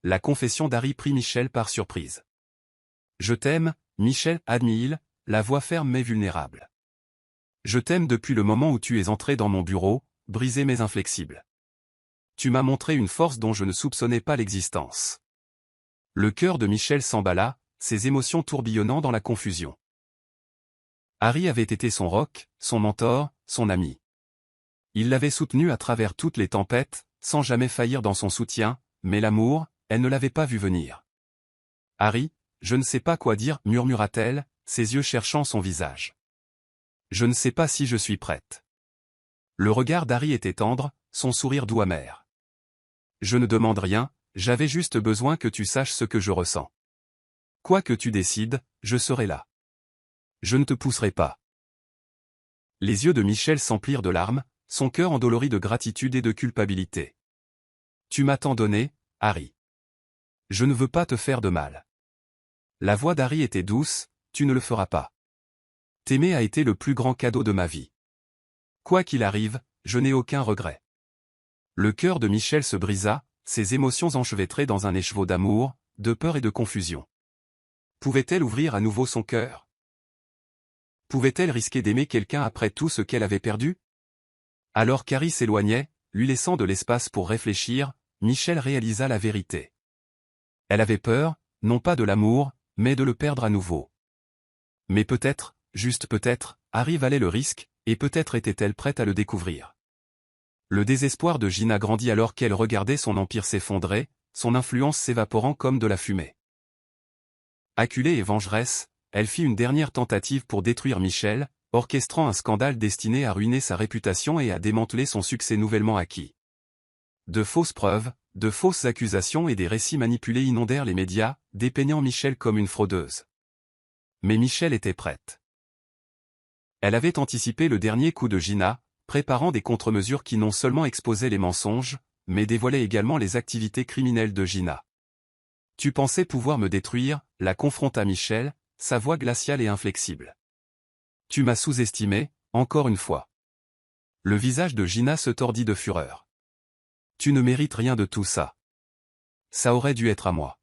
[SPEAKER 1] La confession d'Harry prit Michel par surprise. « Je t'aime, Michel, » admit-il, la voix ferme mais vulnérable. « Je t'aime depuis le moment où tu es entré dans mon bureau, brisé mais inflexible. Tu m'as montré une force dont je ne soupçonnais pas l'existence. » Le cœur de Michel s'emballa, ses émotions tourbillonnant dans la confusion. Harry avait été son roc, son mentor, son ami. Il l'avait soutenu à travers toutes les tempêtes, sans jamais faillir dans son soutien, mais l'amour, elle ne l'avait pas vu venir. Harry, je ne sais pas quoi dire, murmura-t-elle, ses yeux cherchant son visage. Je ne sais pas si je suis prête. Le regard d'Harry était tendre, son sourire doux amer. Je ne demande rien, j'avais juste besoin que tu saches ce que je ressens. Quoi que tu décides, je serai là. Je ne te pousserai pas. Les yeux de Michel s'emplirent de larmes, son cœur endolori de gratitude et de culpabilité. Tu m'as tant donné, Harry. Je ne veux pas te faire de mal. La voix d'Harry était douce, tu ne le feras pas. T'aimer a été le plus grand cadeau de ma vie. Quoi qu'il arrive, je n'ai aucun regret. Le cœur de Michel se brisa, ses émotions enchevêtrées dans un écheveau d'amour, de peur et de confusion. Pouvait-elle ouvrir à nouveau son cœur? Pouvait-elle risquer d'aimer quelqu'un après tout ce qu'elle avait perdu? Alors qu'Harry s'éloignait, lui laissant de l'espace pour réfléchir, Michel réalisa la vérité. Elle avait peur, non pas de l'amour, mais de le perdre à nouveau. Mais peut-être, juste peut-être, Harry valait le risque, et peut-être était-elle prête à le découvrir. Le désespoir de Gina grandit alors qu'elle regardait son empire s'effondrer, son influence s'évaporant comme de la fumée. Acculée et vengeresse, elle fit une dernière tentative pour détruire Michel, orchestrant un scandale destiné à ruiner sa réputation et à démanteler son succès nouvellement acquis. De fausses preuves, de fausses accusations et des récits manipulés inondèrent les médias, dépeignant Michel comme une fraudeuse. Mais Michel était prête. Elle avait anticipé le dernier coup de Gina, préparant des contre-mesures qui non seulement exposaient les mensonges, mais dévoilaient également les activités criminelles de Gina. Tu pensais pouvoir me détruire, la confronta Michel, sa voix glaciale et inflexible. Tu m'as sous-estimé, encore une fois. Le visage de Gina se tordit de fureur. Tu ne mérites rien de tout ça. Ça aurait dû être à moi.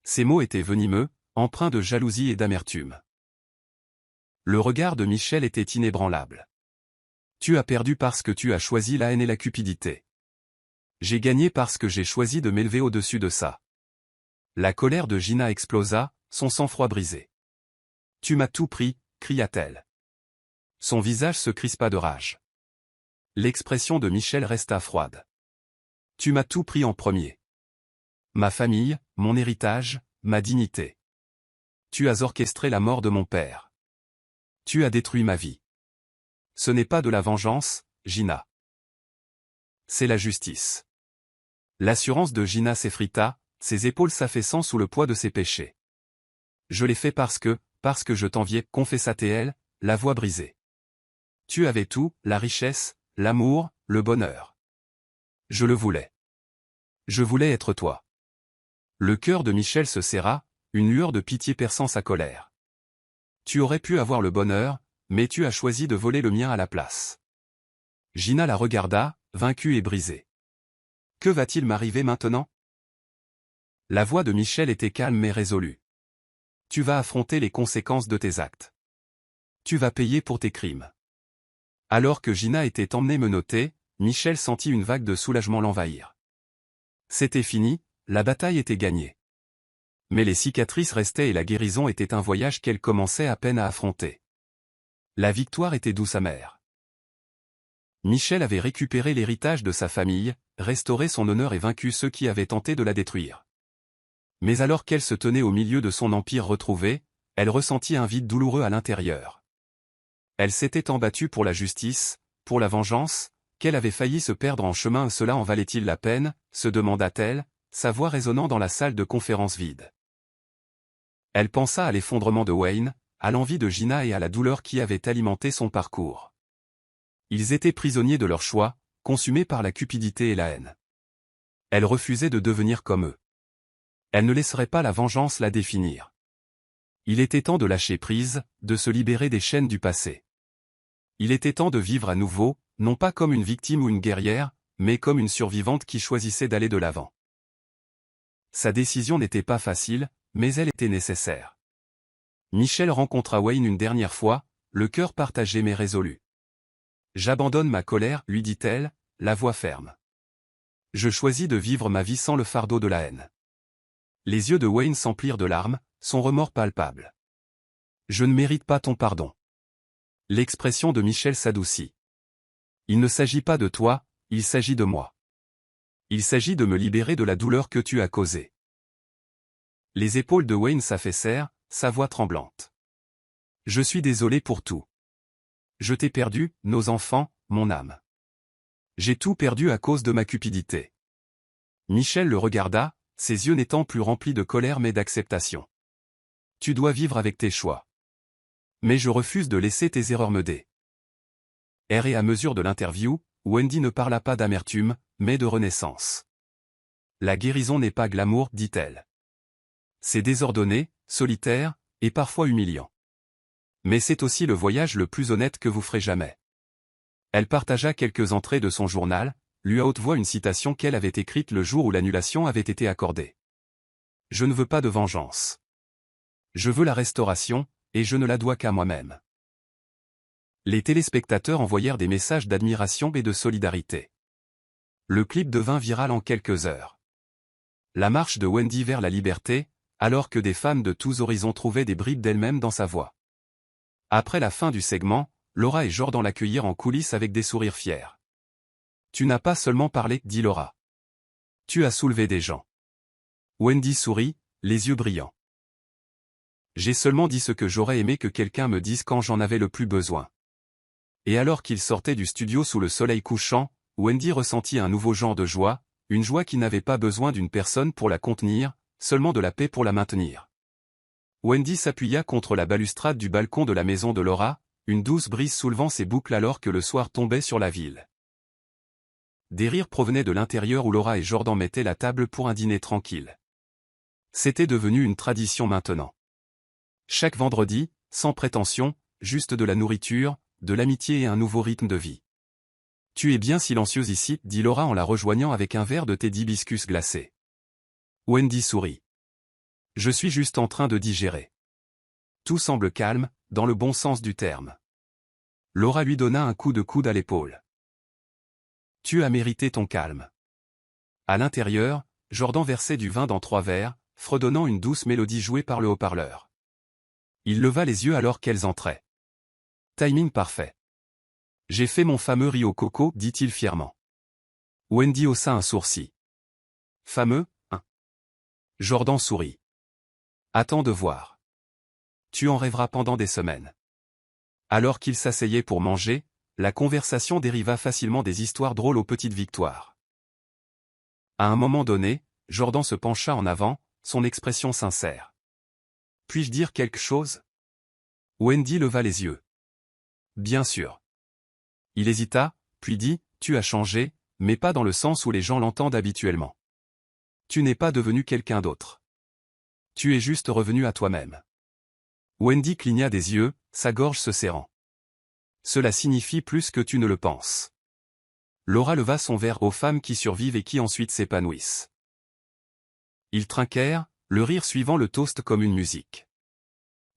[SPEAKER 1] Ces mots étaient venimeux, empreints de jalousie et d'amertume. Le regard de Michel était inébranlable. Tu as perdu parce que tu as choisi la haine et la cupidité. J'ai gagné parce que j'ai choisi de m'élever au-dessus de ça. La colère de Gina explosa, son sang-froid brisé. Tu m'as tout pris, cria-t-elle. Son visage se crispa de rage. L'expression de Michel resta froide. Tu m'as tout pris en premier. Ma famille, mon héritage, ma dignité. Tu as orchestré la mort de mon père. Tu as détruit ma vie. Ce n'est pas de la vengeance, Gina. C'est la justice. L'assurance de Gina s'effrita, ses épaules s'affaissant sous le poids de ses péchés. Je l'ai fait parce que je t'enviais, confessa-t-elle, la voix brisée. Tu avais tout, la richesse, l'amour, le bonheur. Je le voulais. Je voulais être toi. Le cœur de Michel se serra, une lueur de pitié perçant sa colère. Tu aurais pu avoir le bonheur, mais tu as choisi de voler le mien à la place. Gina la regarda, vaincue et brisée. Que va-t-il m'arriver maintenant? La voix de Michel était calme mais résolue. Tu vas affronter les conséquences de tes actes. Tu vas payer pour tes crimes. Alors que Gina était emmenée menottée, Michel sentit une vague de soulagement l'envahir. C'était fini, la bataille était gagnée. Mais les cicatrices restaient et la guérison était un voyage qu'elle commençait à peine à affronter. La victoire était douce amère. Michel avait récupéré l'héritage de sa famille, restauré son honneur et vaincu ceux qui avaient tenté de la détruire. Mais alors qu'elle se tenait au milieu de son empire retrouvé, elle ressentit un vide douloureux à l'intérieur. Elle s'était tant battue pour la justice, pour la vengeance, qu'elle avait failli se perdre en chemin. Cela en valait-il la peine, se demanda-t-elle, sa voix résonnant dans la salle de conférence vide. Elle pensa à l'effondrement de Wayne, à l'envie de Gina et à la douleur qui avait alimenté son parcours. Ils étaient prisonniers de leur choix, consumés par la cupidité et la haine. Elle refusait de devenir comme eux. Elle ne laisserait pas la vengeance la définir. Il était temps de lâcher prise, de se libérer des chaînes du passé. Il était temps de vivre à nouveau, non pas comme une victime ou une guerrière, mais comme une survivante qui choisissait d'aller de l'avant. Sa décision n'était pas facile, mais elle était nécessaire. Michel rencontra Wayne une dernière fois, le cœur partagé mais résolu. J'abandonne ma colère, lui dit-elle, la voix ferme. Je choisis de vivre ma vie sans le fardeau de la haine. Les yeux de Wayne s'emplirent de larmes, son remords palpable. Je ne mérite pas ton pardon. L'expression de Michel s'adoucit. Il ne s'agit pas de toi, il s'agit de moi. Il s'agit de me libérer de la douleur que tu as causée. Les épaules de Wayne s'affaissèrent, sa voix tremblante. Je suis désolé pour tout. Je t'ai perdu, nos enfants, mon âme. J'ai tout perdu à cause de ma cupidité. Michel le regarda, ses yeux n'étant plus remplis de colère mais d'acceptation. Tu dois vivre avec tes choix. Mais je refuse de laisser tes erreurs me dé. Et à mesure de l'interview, Wendy ne parla pas d'amertume, mais de renaissance. La guérison n'est pas glamour, dit-elle. C'est désordonné, solitaire, et parfois humiliant. Mais c'est aussi le voyage le plus honnête que vous ferez jamais. Elle partagea quelques entrées de son journal, lut à haute voix une citation qu'elle avait écrite le jour où l'annulation avait été accordée. Je ne veux pas de vengeance. Je veux la restauration, et je ne la dois qu'à moi-même. Les téléspectateurs envoyèrent des messages d'admiration et de solidarité. Le clip devint viral en quelques heures. La marche de Wendy vers la liberté, alors que des femmes de tous horizons trouvaient des bribes d'elles-mêmes dans sa voix. Après la fin du segment, Laura et Jordan l'accueillirent en coulisses avec des sourires fiers. Tu n'as pas seulement parlé, dit Laura. Tu as soulevé des gens. Wendy sourit, les yeux brillants. J'ai seulement dit ce que j'aurais aimé que quelqu'un me dise quand j'en avais le plus besoin. Et alors qu'il sortait du studio sous le soleil couchant, Wendy ressentit un nouveau genre de joie, une joie qui n'avait pas besoin d'une personne pour la contenir, seulement de la paix pour la maintenir. Wendy s'appuya contre la balustrade du balcon de la maison de Laura, une douce brise soulevant ses boucles alors que le soir tombait sur la ville. Des rires provenaient de l'intérieur où Laura et Jordan mettaient la table pour un dîner tranquille. C'était devenu une tradition maintenant. Chaque vendredi, sans prétention, juste de la nourriture, de l'amitié et un nouveau rythme de vie. Tu es bien silencieuse ici, dit Laura en la rejoignant avec un verre de thé d'hibiscus glacé. Wendy sourit. Je suis juste en train de digérer. Tout semble calme, dans le bon sens du terme. Laura lui donna un coup de coude à l'épaule. Tu as mérité ton calme. À l'intérieur, Jordan versait du vin dans 3 verres, fredonnant une douce mélodie jouée par le haut-parleur. Il leva les yeux alors qu'elles entraient. Timing parfait. J'ai fait mon fameux riz au coco, dit-il fièrement. Wendy haussa un sourcil. Fameux, hein? Jordan sourit. Attends de voir. Tu en rêveras pendant des semaines. Alors qu'ils s'asseyaient pour manger, la conversation dériva facilement des histoires drôles aux petites victoires. À un moment donné, Jordan se pencha en avant, son expression sincère. Puis-je dire quelque chose? Wendy leva les yeux. Bien sûr. Il hésita, puis dit, tu as changé, mais pas dans le sens où les gens l'entendent habituellement. Tu n'es pas devenu quelqu'un d'autre. Tu es juste revenu à toi-même. Wendy cligna des yeux, sa gorge se serrant. Cela signifie plus que tu ne le penses. Laura leva son verre aux femmes qui survivent et qui ensuite s'épanouissent. Ils trinquèrent, le rire suivant le toast comme une musique.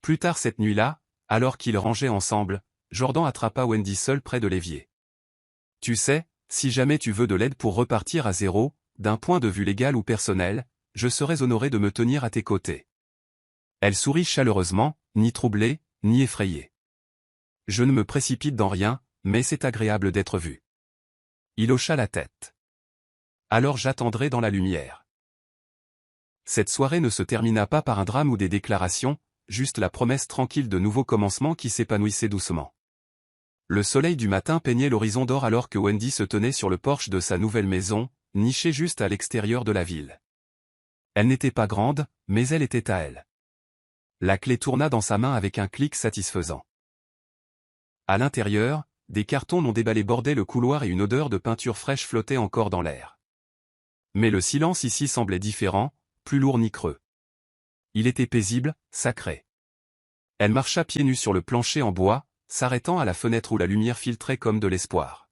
[SPEAKER 1] Plus tard cette nuit-là, alors qu'ils rangeaient ensemble, Jordan attrapa Wendy seule près de l'évier. Tu sais, si jamais tu veux de l'aide pour repartir à zéro, d'un point de vue légal ou personnel, je serais honoré de me tenir à tes côtés. Elle sourit chaleureusement, ni troublée, ni effrayée. Je ne me précipite dans rien, mais c'est agréable d'être vu. Il hocha la tête. Alors j'attendrai dans la lumière. Cette soirée ne se termina pas par un drame ou des déclarations, juste la promesse tranquille de nouveaux commencements qui s'épanouissaient doucement. Le soleil du matin peignait l'horizon d'or alors que Wendy se tenait sur le porche de sa nouvelle maison, nichée juste à l'extérieur de la ville. Elle n'était pas grande, mais elle était à elle. La clé tourna dans sa main avec un clic satisfaisant. À l'intérieur, des cartons non déballés bordaient le couloir et une odeur de peinture fraîche flottait encore dans l'air. Mais le silence ici semblait différent, plus lourd ni creux. Il était paisible, sacré. Elle marcha pieds nus sur le plancher en bois, s'arrêtant à la fenêtre où la lumière filtrait comme de l'espoir.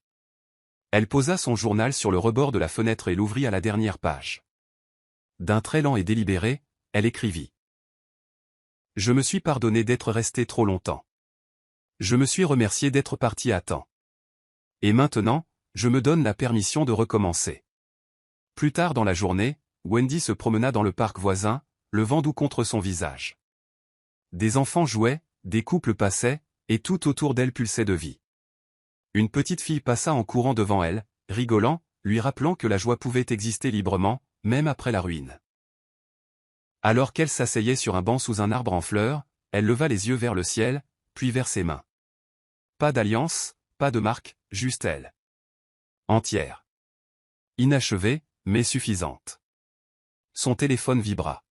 [SPEAKER 1] Elle posa son journal sur le rebord de la fenêtre et l'ouvrit à la dernière page. D'un trait lent et délibéré, elle écrivit. Je me suis pardonné d'être resté trop longtemps. Je me suis remercié d'être parti à temps. Et maintenant, je me donne la permission de recommencer. Plus tard dans la journée, Wendy se promena dans le parc voisin, le vent doux contre son visage. Des enfants jouaient, des couples passaient, et tout autour d'elle pulsait de vie. Une petite fille passa en courant devant elle, rigolant, lui rappelant que la joie pouvait exister librement, même après la ruine. Alors qu'elle s'asseyait sur un banc sous un arbre en fleurs, elle leva les yeux vers le ciel, puis vers ses mains. Pas d'alliance, pas de marque, juste elle. Entière. Inachevée, mais suffisante. Son téléphone vibra.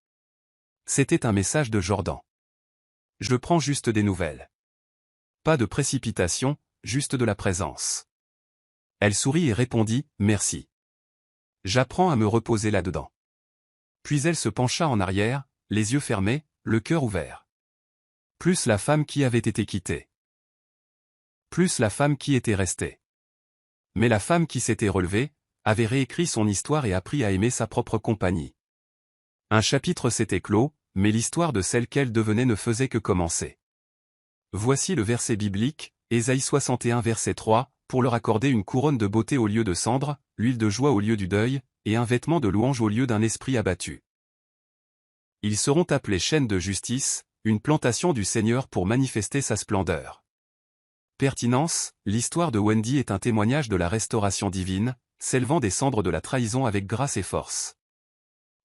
[SPEAKER 1] C'était un message de Jordan. Je prends juste des nouvelles. Pas de précipitation, juste de la présence. Elle sourit et répondit, merci. J'apprends à me reposer là-dedans. Puis elle se pencha en arrière, les yeux fermés, le cœur ouvert. Plus la femme qui avait été quittée. Plus la femme qui était restée. Mais la femme qui s'était relevée, avait réécrit son histoire et appris à aimer sa propre compagnie. Un chapitre s'était clos, mais l'histoire de celle qu'elle devenait ne faisait que commencer. Voici le verset biblique, Ésaïe 61 verset 3, pour leur accorder une couronne de beauté au lieu de cendre, l'huile de joie au lieu du deuil, et un vêtement de louange au lieu d'un esprit abattu. Ils seront appelés chaînes de justice, une plantation du Seigneur pour manifester sa splendeur. Pertinence, l'histoire de Wendy est un témoignage de la restauration divine, s'élevant des cendres de la trahison avec grâce et force.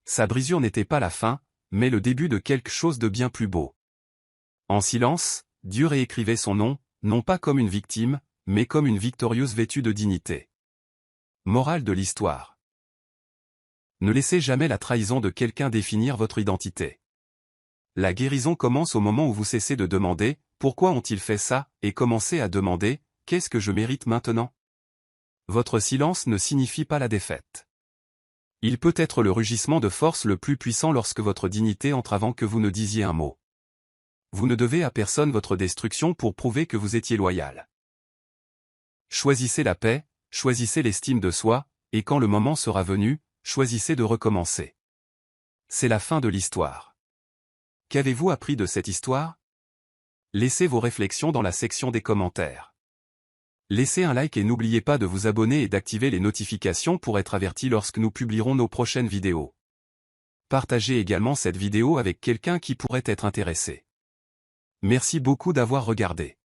[SPEAKER 1] Sa brisure n'était pas la fin, mais le début de quelque chose de bien plus beau. En silence, Dieu réécrivait son nom, non pas comme une victime, mais comme une victorieuse vêtue de dignité. Morale de l'histoire. Ne laissez jamais la trahison de quelqu'un définir votre identité. La guérison commence au moment où vous cessez de demander « Pourquoi ont-ils fait ça ?» et commencez à demander « Qu'est-ce que je mérite maintenant ?» Votre silence ne signifie pas la défaite. Il peut être le rugissement de force le plus puissant lorsque votre dignité entre avant que vous ne disiez un mot. Vous ne devez à personne votre destruction pour prouver que vous étiez loyal. Choisissez la paix, choisissez l'estime de soi, et quand le moment sera venu, choisissez de recommencer. C'est la fin de l'histoire. Qu'avez-vous appris de cette histoire? Laissez vos réflexions dans la section des commentaires. Laissez un like et n'oubliez pas de vous abonner et d'activer les notifications pour être averti lorsque nous publierons nos prochaines vidéos. Partagez également cette vidéo avec quelqu'un qui pourrait être intéressé. Merci beaucoup d'avoir regardé.